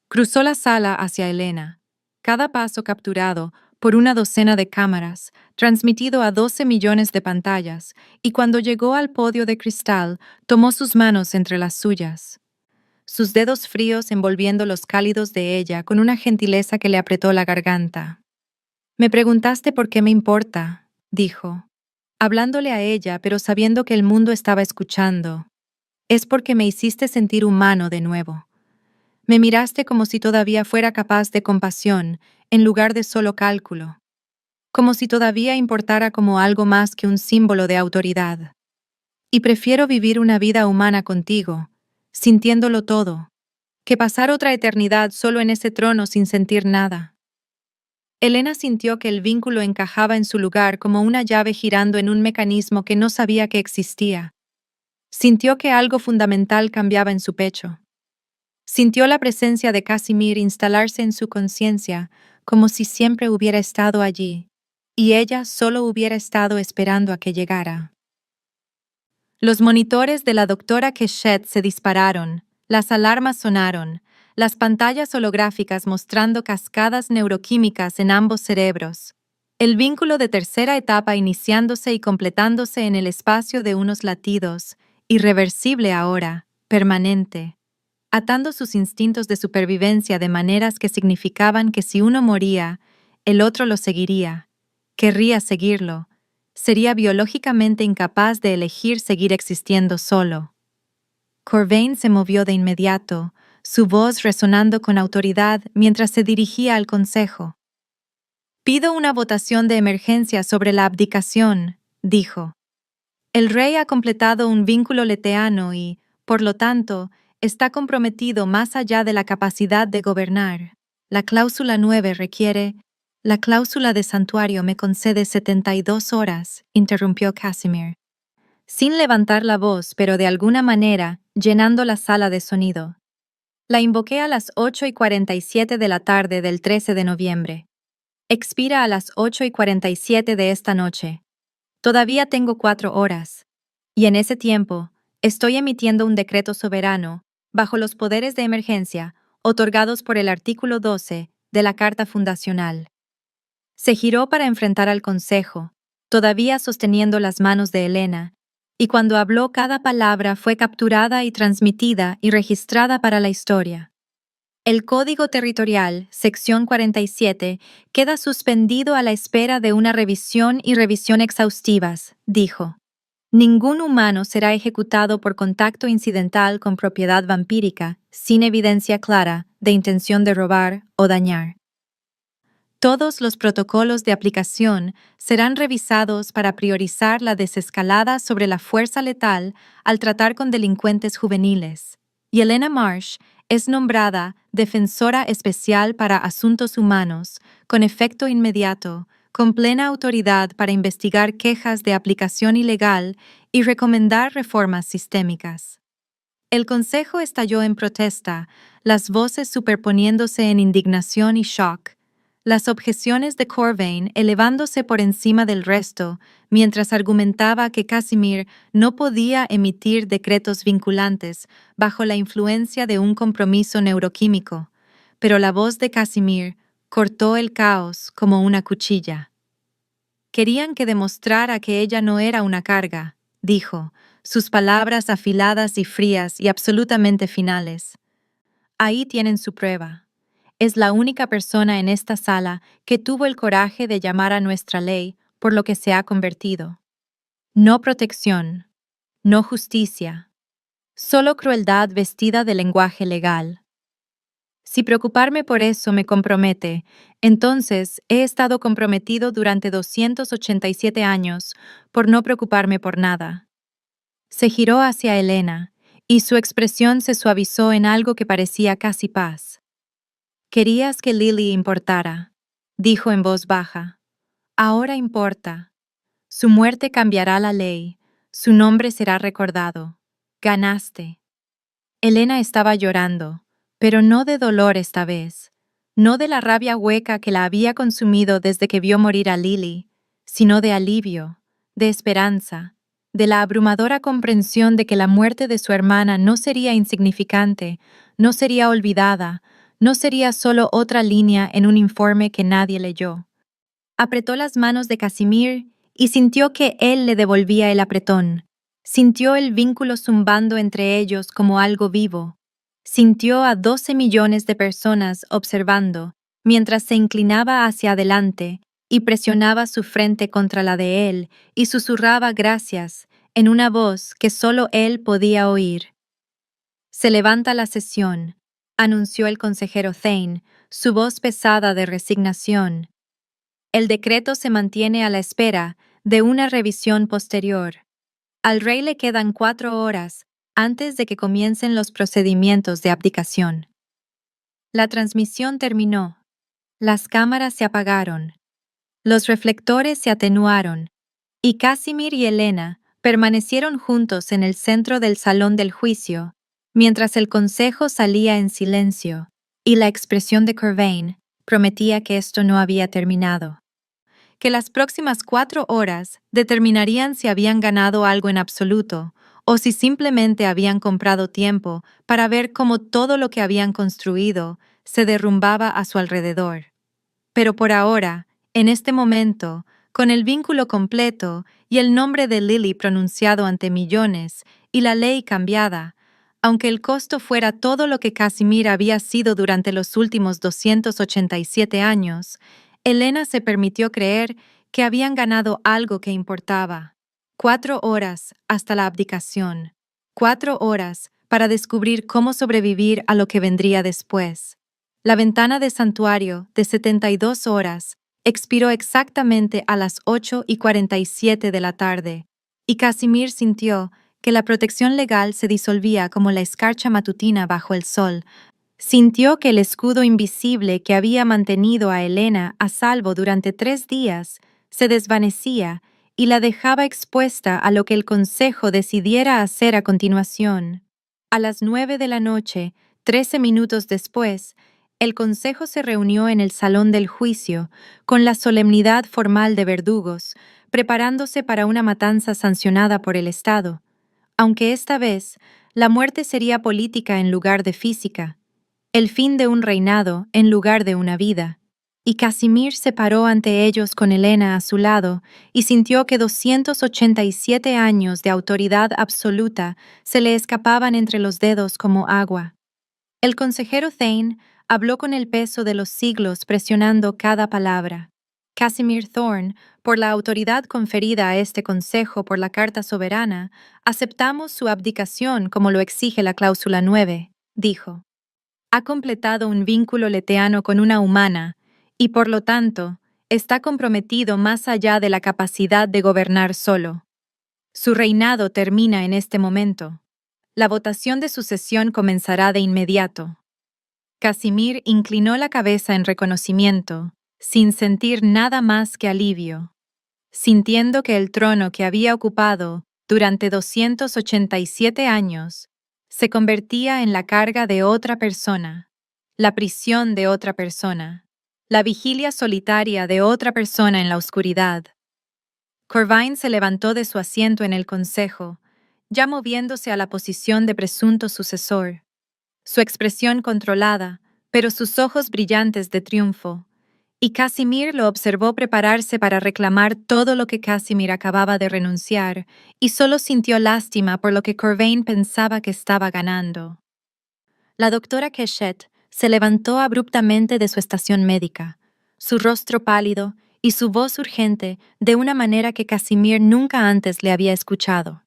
Speaker 1: Cruzó la sala hacia Elena, cada paso capturado por una docena de cámaras, transmitido a 12 millones de pantallas, y cuando llegó al podio de cristal, tomó sus manos entre las suyas. Sus dedos fríos envolviendo los cálidos de ella con una gentileza que le apretó la garganta. Me preguntaste por qué me importa, dijo, hablándole a ella, pero sabiendo que el mundo estaba escuchando. Es porque me hiciste sentir humano de nuevo. Me miraste como si todavía fuera capaz de compasión, en lugar de solo cálculo. Como si todavía importara como algo más que un símbolo de autoridad. Y prefiero vivir una vida humana contigo, sintiéndolo todo, que pasar otra eternidad solo en ese trono sin sentir nada. Elena sintió que el vínculo encajaba en su lugar como una llave girando en un mecanismo que no sabía que existía. Sintió que algo fundamental cambiaba en su pecho. Sintió la presencia de Casimir instalarse en su conciencia como si siempre hubiera estado allí, y ella solo hubiera estado esperando a que llegara. Los monitores de la doctora Keshet se dispararon, las alarmas sonaron, las pantallas holográficas mostrando cascadas neuroquímicas en ambos cerebros. El vínculo de tercera etapa iniciándose y completándose en el espacio de unos latidos, irreversible ahora, permanente. atando sus instintos de supervivencia de maneras que significaban que si uno moría, el otro lo seguiría, querría seguirlo, sería biológicamente incapaz de elegir seguir existiendo solo. Corvain se movió de inmediato, su voz resonando con autoridad mientras se dirigía al consejo. «Pido una votación de emergencia sobre la abdicación», dijo. «El rey ha completado un vínculo leteano y, por lo tanto, está comprometido más allá de la capacidad de gobernar. La cláusula 9 requiere... La cláusula de santuario me concede 72 horas», interrumpió Casimir. Sin levantar la voz, pero de alguna manera, llenando la sala de sonido. «La invoqué a las 8:47 de la tarde del 13 de noviembre. Expira a las 8:47 de esta noche. Todavía tengo 4 horas. Y en ese tiempo, estoy emitiendo un decreto soberano, bajo los poderes de emergencia, otorgados por el artículo 12 de la Carta Fundacional». Se giró para enfrentar al consejo, todavía sosteniendo las manos de Helena, y cuando habló cada palabra fue capturada y transmitida y registrada para la historia. «El Código Territorial, sección 47, queda suspendido a la espera de una revisión y revisión exhaustivas», dijo. «Ningún humano será ejecutado por contacto incidental con propiedad vampírica, sin evidencia clara de intención de robar o dañar. Todos los protocolos de aplicación serán revisados para priorizar la desescalada sobre la fuerza letal al tratar con delincuentes juveniles. Y Helena Marsh es nombrada Defensora Especial para Asuntos Humanos, con efecto inmediato, con plena autoridad para investigar quejas de aplicación ilegal y recomendar reformas sistémicas». El consejo estalló en protesta, las voces superponiéndose en indignación y shock, las objeciones de Corvain elevándose por encima del resto, mientras argumentaba que Casimir no podía emitir decretos vinculantes bajo la influencia de un compromiso neuroquímico, pero la voz de Casimir cortó el caos como una cuchilla. «Querían que demostrara que ella no era una carga», dijo, sus palabras afiladas y frías y absolutamente finales. «Ahí tienen su prueba. Es la única persona en esta sala que tuvo el coraje de llamar a nuestra ley por lo que se ha convertido. No protección, no justicia, solo crueldad vestida de lenguaje legal. Si preocuparme por eso me compromete, entonces he estado comprometido durante 287 años por no preocuparme por nada». Se giró hacia Helena, y su expresión se suavizó en algo que parecía casi paz. «Querías que Lily importara», dijo en voz baja. «Ahora importa. Su muerte cambiará la ley, su nombre será recordado. Ganaste». Helena estaba llorando, pero no de dolor esta vez, no de la rabia hueca que la había consumido desde que vio morir a Lily, sino de alivio, de esperanza, de la abrumadora comprensión de que la muerte de su hermana no sería insignificante, no sería olvidada, no sería solo otra línea en un informe que nadie leyó. Apretó las manos de Casimir y sintió que él le devolvía el apretón. Sintió el vínculo zumbando entre ellos como algo vivo. Sintió a 12 millones de personas observando, mientras se inclinaba hacia adelante y presionaba su frente contra la de él y susurraba gracias en una voz que solo él podía oír. «Se levanta la sesión», anunció el consejero Thane, su voz pesada de resignación. «El decreto se mantiene a la espera de una revisión posterior. Al rey le quedan 4 horas antes de que comiencen los procedimientos de abdicación». La transmisión terminó. Las cámaras se apagaron. Los reflectores se atenuaron, y Casimir y Helena permanecieron juntos en el centro del salón del juicio, mientras el consejo salía en silencio, y la expresión de Corvain prometía que esto no había terminado. Que las próximas 4 horas determinarían si habían ganado algo en absoluto, o si simplemente habían comprado tiempo para ver cómo todo lo que habían construido se derrumbaba a su alrededor. Pero por ahora, en este momento, con el vínculo completo y el nombre de Lily pronunciado ante millones y la ley cambiada, Aunque el costo fuera todo lo que Casimir había sido durante los últimos 287 años, Elena se permitió creer que habían ganado algo que importaba. 4 horas hasta la abdicación. 4 horas para descubrir cómo sobrevivir a lo que vendría después. La ventana de santuario, de 72 horas, expiró exactamente a las 8:47 de la tarde, y Casimir sintió que la protección legal se disolvía como la escarcha matutina bajo el sol. Sintió que el escudo invisible que había mantenido a Elena a salvo durante 3 días se desvanecía y la dejaba expuesta a lo que el consejo decidiera hacer a continuación. A las 9 de la noche, 13 minutos después, el consejo se reunió en el salón del juicio, con la solemnidad formal de verdugos, preparándose para una matanza sancionada por el Estado. Aunque esta vez, la muerte sería política en lugar de física, el fin de un reinado en lugar de una vida. Y Casimir se paró ante ellos con Elena a su lado y sintió que 287 años de autoridad absoluta se le escapaban entre los dedos como agua. El consejero Thane habló con el peso de los siglos presionando cada palabra. Casimir Thorne, por la autoridad conferida a este consejo por la Carta Soberana, aceptamos su abdicación como lo exige la cláusula 9, dijo. Ha completado un vínculo leteano con una humana y, por lo tanto, está comprometido más allá de la capacidad de gobernar solo. Su reinado termina en este momento. La votación de sucesión comenzará de inmediato. Casimir inclinó la cabeza en reconocimiento, sin sentir nada más que alivio, sintiendo que el trono que había ocupado durante 287 años se convertía en la carga de otra persona, la prisión de otra persona, la vigilia solitaria de otra persona en la oscuridad. Corvine se levantó de su asiento en el consejo, ya moviéndose a la posición de presunto sucesor. Su expresión controlada, pero sus ojos brillantes de triunfo, y Casimir lo observó prepararse para reclamar todo lo que Casimir acababa de renunciar, y solo sintió lástima por lo que Corvain pensaba que estaba ganando. La doctora Keshet se levantó abruptamente de su estación médica, su rostro pálido y su voz urgente de una manera que Casimir nunca antes le había escuchado.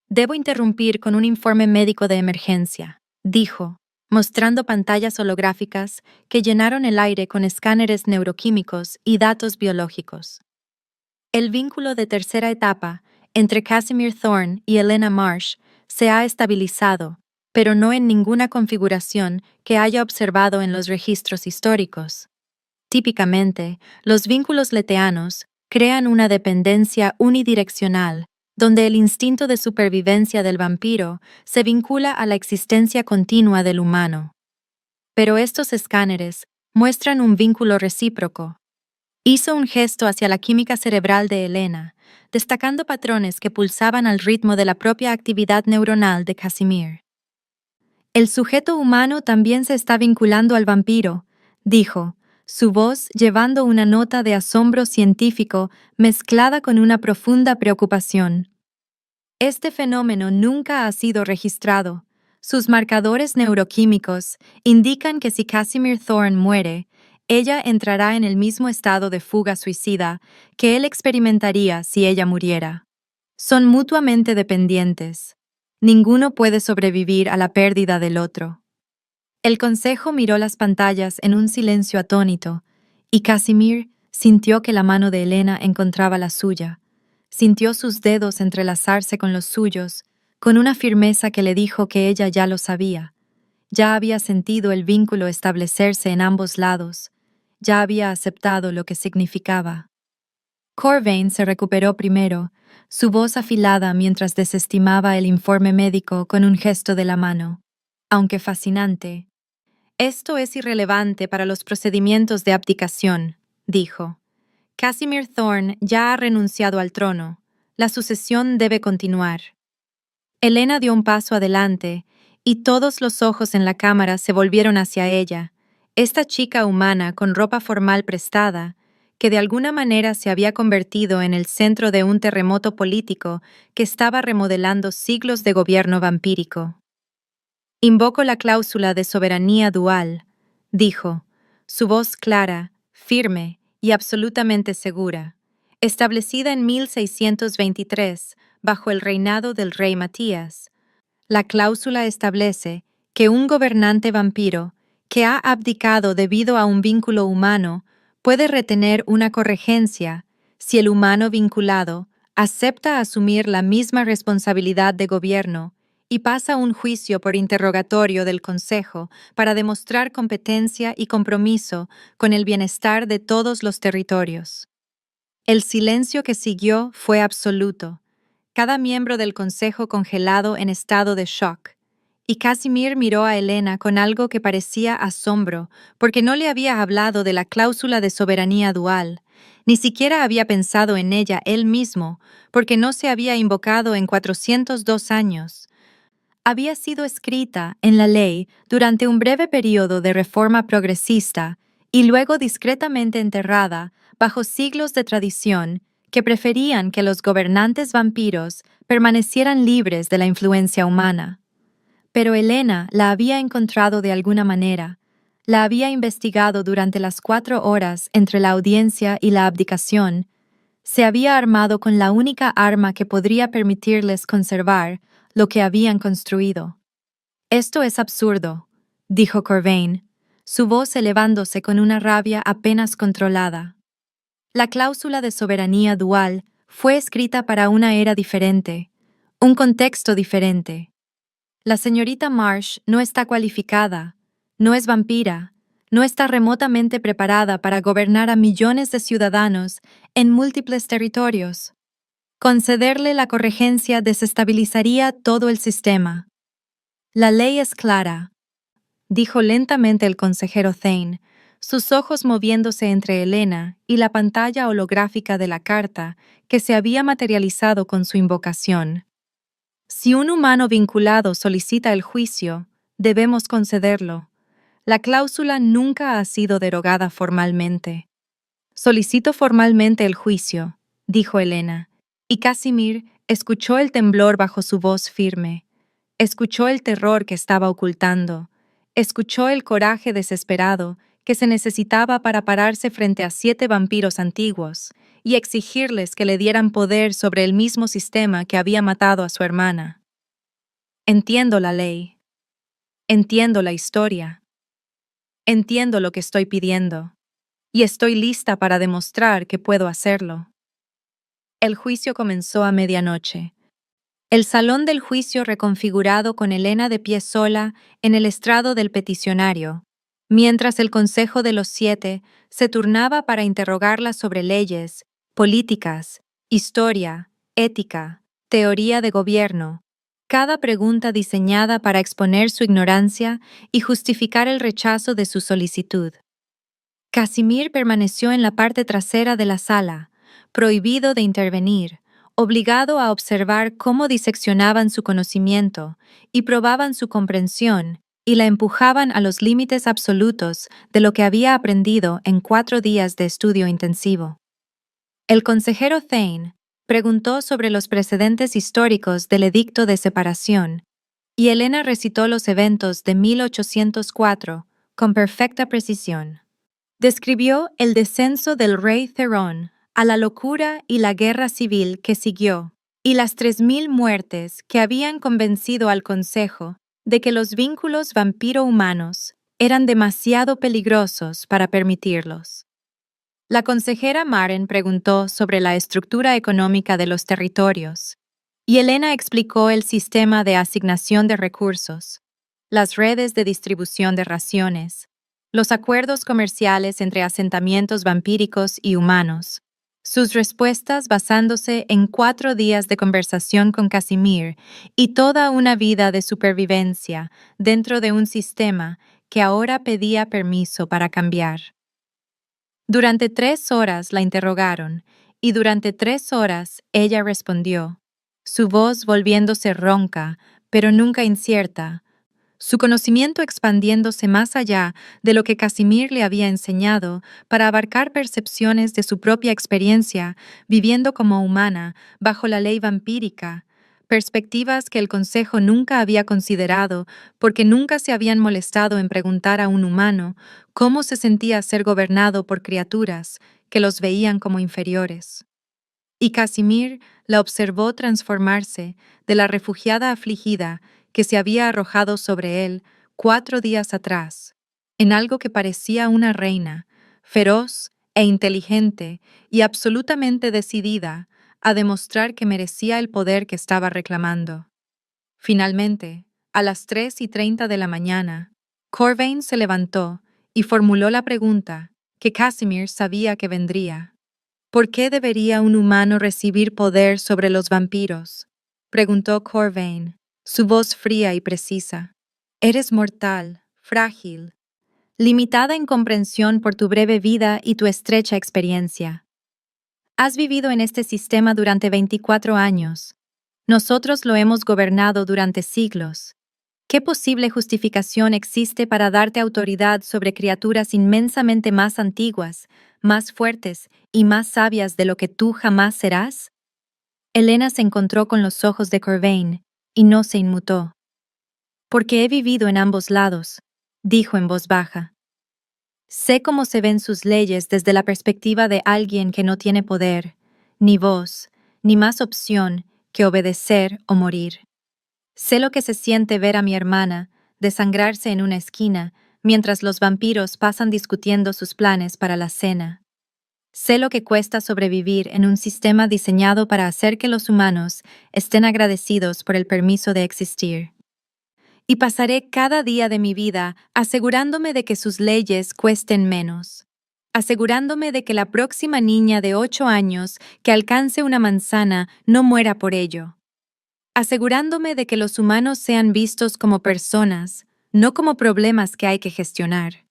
Speaker 1: Debo interrumpir con un informe médico de emergencia, dijo, mostrando pantallas holográficas que llenaron el aire con escáneres neuroquímicos y datos biológicos. El vínculo de tercera etapa entre Casimir Thorne y Elena Marsh se ha estabilizado, pero no en ninguna configuración que haya observado en los registros históricos. Típicamente, los vínculos leteanos crean una dependencia unidireccional donde el instinto de supervivencia del vampiro se vincula a la existencia continua del humano. Pero estos escáneres muestran un vínculo recíproco. Hizo un gesto hacia la química cerebral de Elena, destacando patrones que pulsaban al ritmo de la propia actividad neuronal de Casimir. El sujeto humano también se está vinculando al vampiro, dijo, su voz llevando una nota de asombro científico mezclada con una profunda preocupación. Este fenómeno nunca ha sido registrado. Sus marcadores neuroquímicos indican que si Casimir Thorne muere, ella entrará en el mismo estado de fuga suicida que él experimentaría si ella muriera. Son mutuamente dependientes. Ninguno puede sobrevivir a la pérdida del otro. El consejo miró las pantallas en un silencio atónito, y Casimir sintió que la mano de Elena encontraba la suya. Sintió sus dedos entrelazarse con los suyos, con una firmeza que le dijo que ella ya lo sabía. Ya había sentido el vínculo establecerse en ambos lados. Ya había aceptado lo que significaba. Corvain se recuperó primero, su voz afilada mientras desestimaba el informe médico con un gesto de la mano. Aunque fascinante. Esto es irrelevante para los procedimientos de abdicación, dijo. Casimir Thorne ya ha renunciado al trono. La sucesión debe continuar. Elena dio un paso adelante, y todos los ojos en la cámara se volvieron hacia ella, esta chica humana con ropa formal prestada, que de alguna manera se había convertido en el centro de un terremoto político que estaba remodelando siglos de gobierno vampírico. Invoco la cláusula de soberanía dual, dijo, su voz clara, firme y absolutamente segura, establecida en 1623 bajo el reinado del rey Matías. La cláusula establece que un gobernante vampiro que ha abdicado debido a un vínculo humano puede retener una corregencia si el humano vinculado acepta asumir la misma responsabilidad de gobierno y pasa un juicio por interrogatorio del Consejo para demostrar competencia y compromiso con el bienestar de todos los territorios. El silencio que siguió fue absoluto, cada miembro del Consejo congelado en estado de shock, y Casimir miró a Elena con algo que parecía asombro, porque no le había hablado de la cláusula de soberanía dual, ni siquiera había pensado en ella él mismo, porque no se había invocado en 402 años. Había sido escrita en la ley durante un breve periodo de reforma progresista y luego discretamente enterrada bajo siglos de tradición que preferían que los gobernantes vampiros permanecieran libres de la influencia humana. Pero Elena la había encontrado de alguna manera, la había investigado durante las 4 horas entre la audiencia y la abdicación, se había armado con la única arma que podría permitirles conservar lo que habían construido. Esto es absurdo, dijo Corvain, su voz elevándose con una rabia apenas controlada. La cláusula de soberanía dual fue escrita para una era diferente, un contexto diferente. La señorita Marsh no está cualificada, no es vampira, no está remotamente preparada para gobernar a millones de ciudadanos en múltiples territorios. Concederle la corregencia desestabilizaría todo el sistema. La ley es clara, dijo lentamente el consejero Thane, sus ojos moviéndose entre Elena y la pantalla holográfica de la carta que se había materializado con su invocación. Si un humano vinculado solicita el juicio, debemos concederlo. La cláusula nunca ha sido derogada formalmente. Solicito formalmente el juicio, dijo Elena, y Casimir escuchó el temblor bajo su voz firme. Escuchó el terror que estaba ocultando. Escuchó el coraje desesperado que se necesitaba para pararse frente a 7 vampiros antiguos y exigirles que le dieran poder sobre el mismo sistema que había matado a su hermana. Entiendo la ley. Entiendo la historia. Entiendo lo que estoy pidiendo. Y estoy lista para demostrar que puedo hacerlo. El juicio comenzó a medianoche. El salón del juicio reconfigurado con Elena de pie sola en el estrado del peticionario, mientras el Consejo de los 7 se turnaba para interrogarla sobre leyes, políticas, historia, ética, teoría de gobierno, cada pregunta diseñada para exponer su ignorancia y justificar el rechazo de su solicitud. Casimir permaneció en la parte trasera de la sala, prohibido de intervenir, obligado a observar cómo diseccionaban su conocimiento y probaban su comprensión y la empujaban a los límites absolutos de lo que había aprendido en 4 días de estudio intensivo. El consejero Thane preguntó sobre los precedentes históricos del Edicto de Separación, y Elena recitó los eventos de 1804 con perfecta precisión. Describió el descenso del rey Cerrón a la locura y la guerra civil que siguió, y las 3000 muertes que habían convencido al Consejo de que los vínculos vampiro-humanos eran demasiado peligrosos para permitirlos. La consejera Maren preguntó sobre la estructura económica de los territorios, y Elena explicó el sistema de asignación de recursos, las redes de distribución de raciones, los acuerdos comerciales entre asentamientos vampíricos y humanos, sus respuestas basándose en 4 días de conversación con Casimir y toda una vida de supervivencia dentro de un sistema que ahora pedía permiso para cambiar. Durante 3 horas la interrogaron, y durante 3 horas ella respondió, su voz volviéndose ronca, pero nunca incierta, su conocimiento expandiéndose más allá de lo que Casimir le había enseñado para abarcar percepciones de su propia experiencia, viviendo como humana, bajo la ley vampírica, perspectivas que el Consejo nunca había considerado porque nunca se habían molestado en preguntar a un humano cómo se sentía ser gobernado por criaturas que los veían como inferiores. Y Casimir la observó transformarse de la refugiada afligida que se había arrojado sobre él 4 días atrás, en algo que parecía una reina, feroz e inteligente y absolutamente decidida a demostrar que merecía el poder que estaba reclamando. Finalmente, a las 3:30 de la mañana, Corvain se levantó y formuló la pregunta que Casimir sabía que vendría. ¿Por qué debería un humano recibir poder sobre los vampiros? Preguntó Corvain, su voz fría y precisa. Eres mortal, frágil, limitada en comprensión por tu breve vida y tu estrecha experiencia. Has vivido en este sistema durante 24 años. Nosotros lo hemos gobernado durante siglos. ¿Qué posible justificación existe para darte autoridad sobre criaturas inmensamente más antiguas, más fuertes y más sabias de lo que tú jamás serás? Helena se encontró con los ojos de Corvain y no se inmutó. Porque he vivido en ambos lados, dijo en voz baja. Sé cómo se ven sus leyes desde la perspectiva de alguien que no tiene poder, ni voz, ni más opción que obedecer o morir. Sé lo que se siente ver a mi hermana desangrarse en una esquina mientras los vampiros pasan discutiendo sus planes para la cena. Sé lo que cuesta sobrevivir en un sistema diseñado para hacer que los humanos estén agradecidos por el permiso de existir. Y pasaré cada día de mi vida asegurándome de que sus leyes cuesten menos, asegurándome de que la próxima niña de 8 años que alcance una manzana no muera por ello, asegurándome de que los humanos sean vistos como personas, no como problemas que hay que gestionar.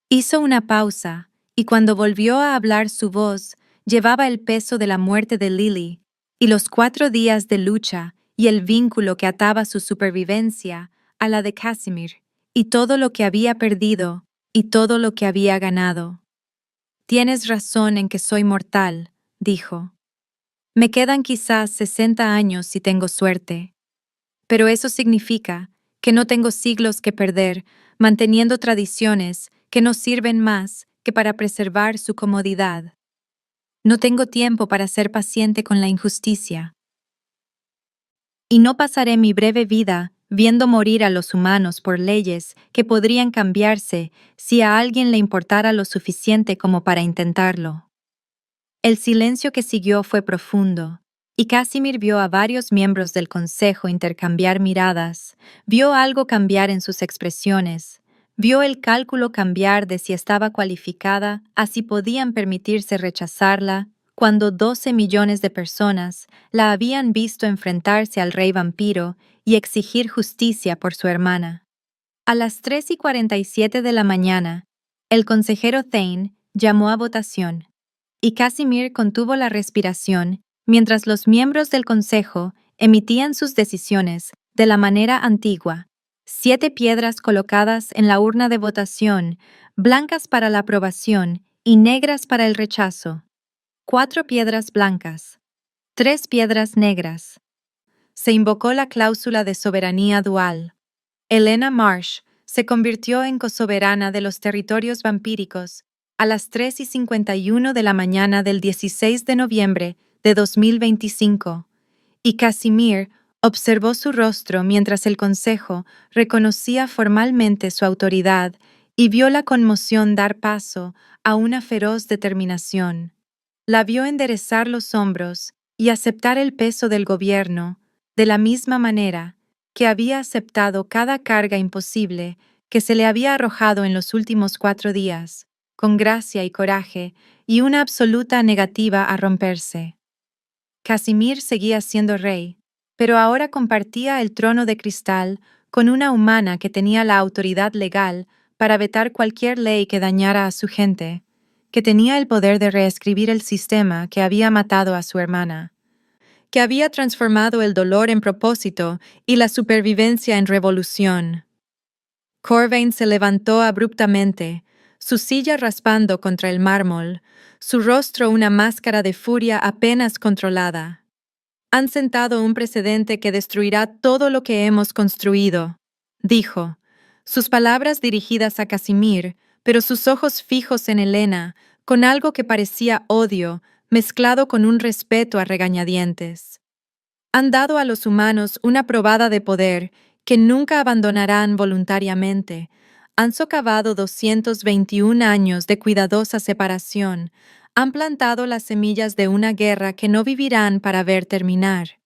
Speaker 1: Hizo una pausa, y cuando volvió a hablar su voz, llevaba el peso de la muerte de Lily, y los 4 días de lucha y el vínculo que ataba su supervivencia a la de Casimir, y todo lo que había perdido y todo lo que había ganado. Tienes razón en que soy mortal, dijo. Me quedan quizás 60 años si tengo suerte. Pero eso significa que no tengo siglos que perder manteniendo tradiciones que no sirven más que para preservar su comodidad. No tengo tiempo para ser paciente con la injusticia. Y no pasaré mi breve vida viendo morir a los humanos por leyes que podrían cambiarse si a alguien le importara lo suficiente como para intentarlo. El silencio que siguió fue profundo, y Casimir vio a varios miembros del consejo intercambiar miradas, vio algo cambiar en sus expresiones, vio el cálculo cambiar de si estaba cualificada a si podían permitirse rechazarla, cuando 12 millones de personas la habían visto enfrentarse al rey vampiro y exigir justicia por su hermana. A las 3:47 de la mañana, el consejero Thane llamó a votación, y Casimir contuvo la respiración mientras los miembros del consejo emitían sus decisiones de la manera antigua. 7 piedras colocadas en la urna de votación, blancas para la aprobación y negras para el rechazo. 4 piedras blancas. 3 piedras negras. Se invocó la cláusula de soberanía dual. Helena Marsh se convirtió en cosoberana de los territorios vampíricos a las 3:51 de la mañana del 16 de noviembre de 2025, y Casimir observó su rostro mientras el consejo reconocía formalmente su autoridad y vio la conmoción dar paso a una feroz determinación. La vio enderezar los hombros y aceptar el peso del gobierno de la misma manera que había aceptado cada carga imposible que se le había arrojado en los últimos 4 días, con gracia y coraje y una absoluta negativa a romperse. Casimir seguía siendo rey, pero ahora compartía el trono de cristal con una humana que tenía la autoridad legal para vetar cualquier ley que dañara a su gente, que tenía el poder de reescribir el sistema que había matado a su hermana, que había transformado el dolor en propósito y la supervivencia en revolución. Corvain se levantó abruptamente, su silla raspando contra el mármol, su rostro una máscara de furia apenas controlada. Han sentado un precedente que destruirá todo lo que hemos construido, dijo, sus palabras dirigidas a Casimir, pero sus ojos fijos en Elena, con algo que parecía odio, mezclado con un respeto a regañadientes. Han dado a los humanos una probada de poder que nunca abandonarán voluntariamente. Han socavado 221 años de cuidadosa separación. Han plantado las semillas de una guerra que no vivirán para ver terminar.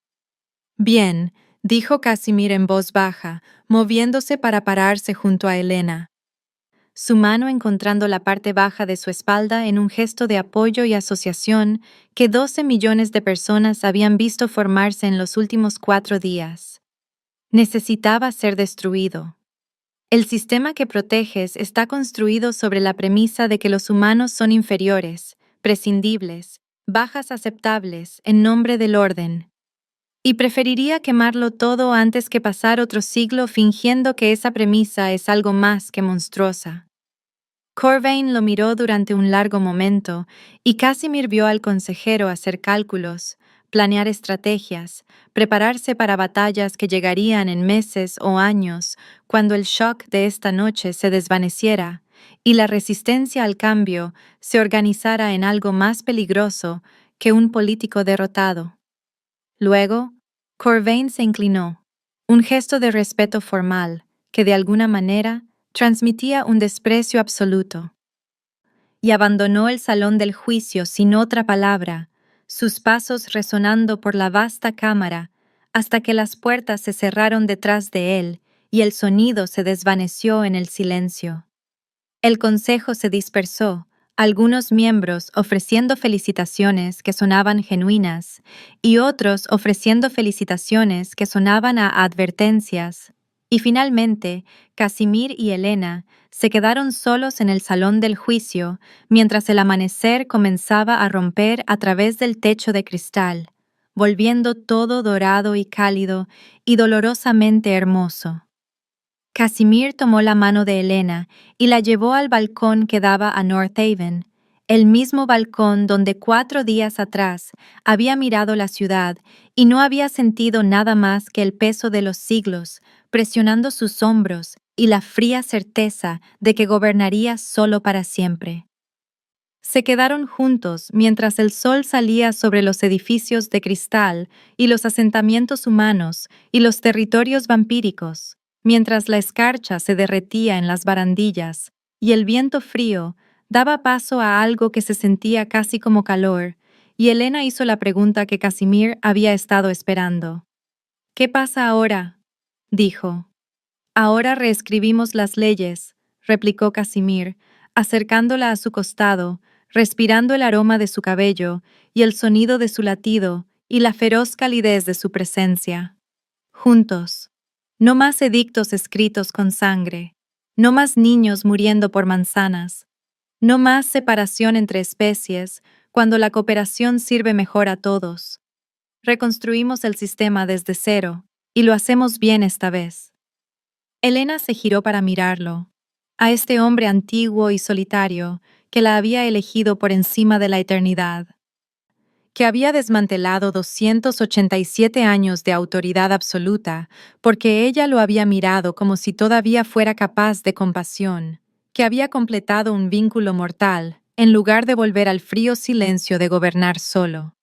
Speaker 1: Bien, dijo Casimir en voz baja, moviéndose para pararse junto a Elena, su mano encontrando la parte baja de su espalda en un gesto de apoyo y asociación que 12 millones de personas habían visto formarse en los últimos 4 días. Necesitaba ser destruido. El sistema que proteges está construido sobre la premisa de que los humanos son inferiores, prescindibles, bajas aceptables en nombre del orden. Y preferiría quemarlo todo antes que pasar otro siglo fingiendo que esa premisa es algo más que monstruosa. Corvain lo miró durante un largo momento y Casimir vio al consejero hacer cálculos, planear estrategias, prepararse para batallas que llegarían en meses o años cuando el shock de esta noche se desvaneciera y la resistencia al cambio se organizara en algo más peligroso que un político derrotado. Luego, Corvain se inclinó, un gesto de respeto formal que de alguna manera transmitía un desprecio absoluto, y abandonó el salón del juicio sin otra palabra, sus pasos resonando por la vasta cámara hasta que las puertas se cerraron detrás de él y el sonido se desvaneció en el silencio. El consejo se dispersó, algunos miembros ofreciendo felicitaciones que sonaban genuinas y otros ofreciendo felicitaciones que sonaban a advertencias. Y finalmente, Casimir y Elena se quedaron solos en el salón del juicio mientras el amanecer comenzaba a romper a través del techo de cristal, volviendo todo dorado y cálido y dolorosamente hermoso. Casimir tomó la mano de Elena y la llevó al balcón que daba a North Haven, el mismo balcón donde 4 días atrás había mirado la ciudad y no había sentido nada más que el peso de los siglos presionando sus hombros y la fría certeza de que gobernaría solo para siempre. Se quedaron juntos mientras el sol salía sobre los edificios de cristal y los asentamientos humanos y los territorios vampíricos, mientras la escarcha se derretía en las barandillas y el viento frío daba paso a algo que se sentía casi como calor, y Elena hizo la pregunta que Casimir había estado esperando. ¿Qué pasa ahora?, dijo. Ahora reescribimos las leyes, replicó Casimir, acercándola a su costado, respirando el aroma de su cabello y el sonido de su latido y la feroz calidez de su presencia. Juntos. No más edictos escritos con sangre. No más niños muriendo por manzanas. No más separación entre especies, cuando la cooperación sirve mejor a todos. Reconstruimos el sistema desde cero, y lo hacemos bien esta vez. Elena se giró para mirarlo, a este hombre antiguo y solitario que la había elegido por encima de la eternidad, que había desmantelado 287 años de autoridad absoluta porque ella lo había mirado como si todavía fuera capaz de compasión, que había completado un vínculo mortal en lugar de volver al frío silencio de gobernar solo.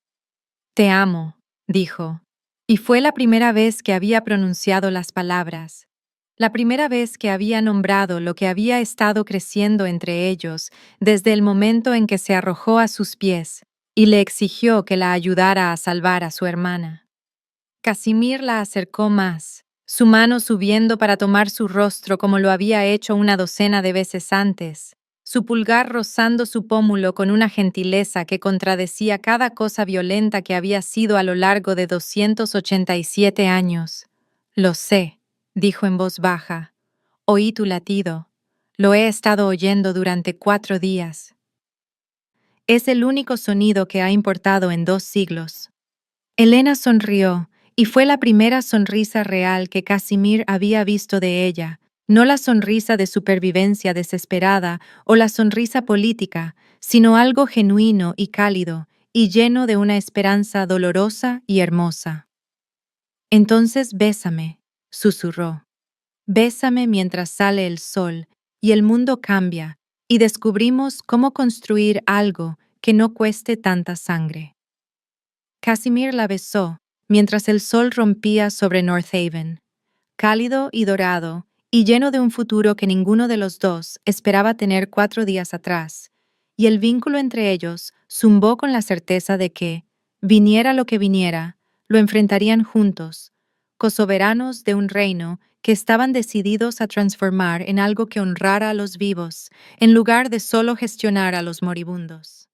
Speaker 1: «Te amo», dijo, y fue la primera vez que había pronunciado las palabras. La primera vez que había nombrado lo que había estado creciendo entre ellos desde el momento en que se arrojó a sus pies y le exigió que la ayudara a salvar a su hermana. Casimir la acercó más, su mano subiendo para tomar su rostro como lo había hecho una docena de veces antes, su pulgar rozando su pómulo con una gentileza que contradecía cada cosa violenta que había sido a lo largo de 287 años. «Lo sé», dijo en voz baja. «Oí tu latido. Lo he estado oyendo durante 4 días. Es el único sonido que ha importado en 2 siglos». Elena sonrió, y fue la primera sonrisa real que Casimir había visto de ella, no la sonrisa de supervivencia desesperada o la sonrisa política, sino algo genuino y cálido, y lleno de una esperanza dolorosa y hermosa. Entonces bésame, susurró. Bésame mientras sale el sol y el mundo cambia y descubrimos cómo construir algo que no cueste tanta sangre. Casimir la besó mientras el sol rompía sobre North Haven, cálido y dorado, y lleno de un futuro que ninguno de los dos esperaba tener 4 días atrás, y el vínculo entre ellos zumbó con la certeza de que, viniera lo que viniera, lo enfrentarían juntos, cosoberanos de un reino que estaban decididos a transformar en algo que honrara a los vivos, en lugar de solo gestionar a los moribundos.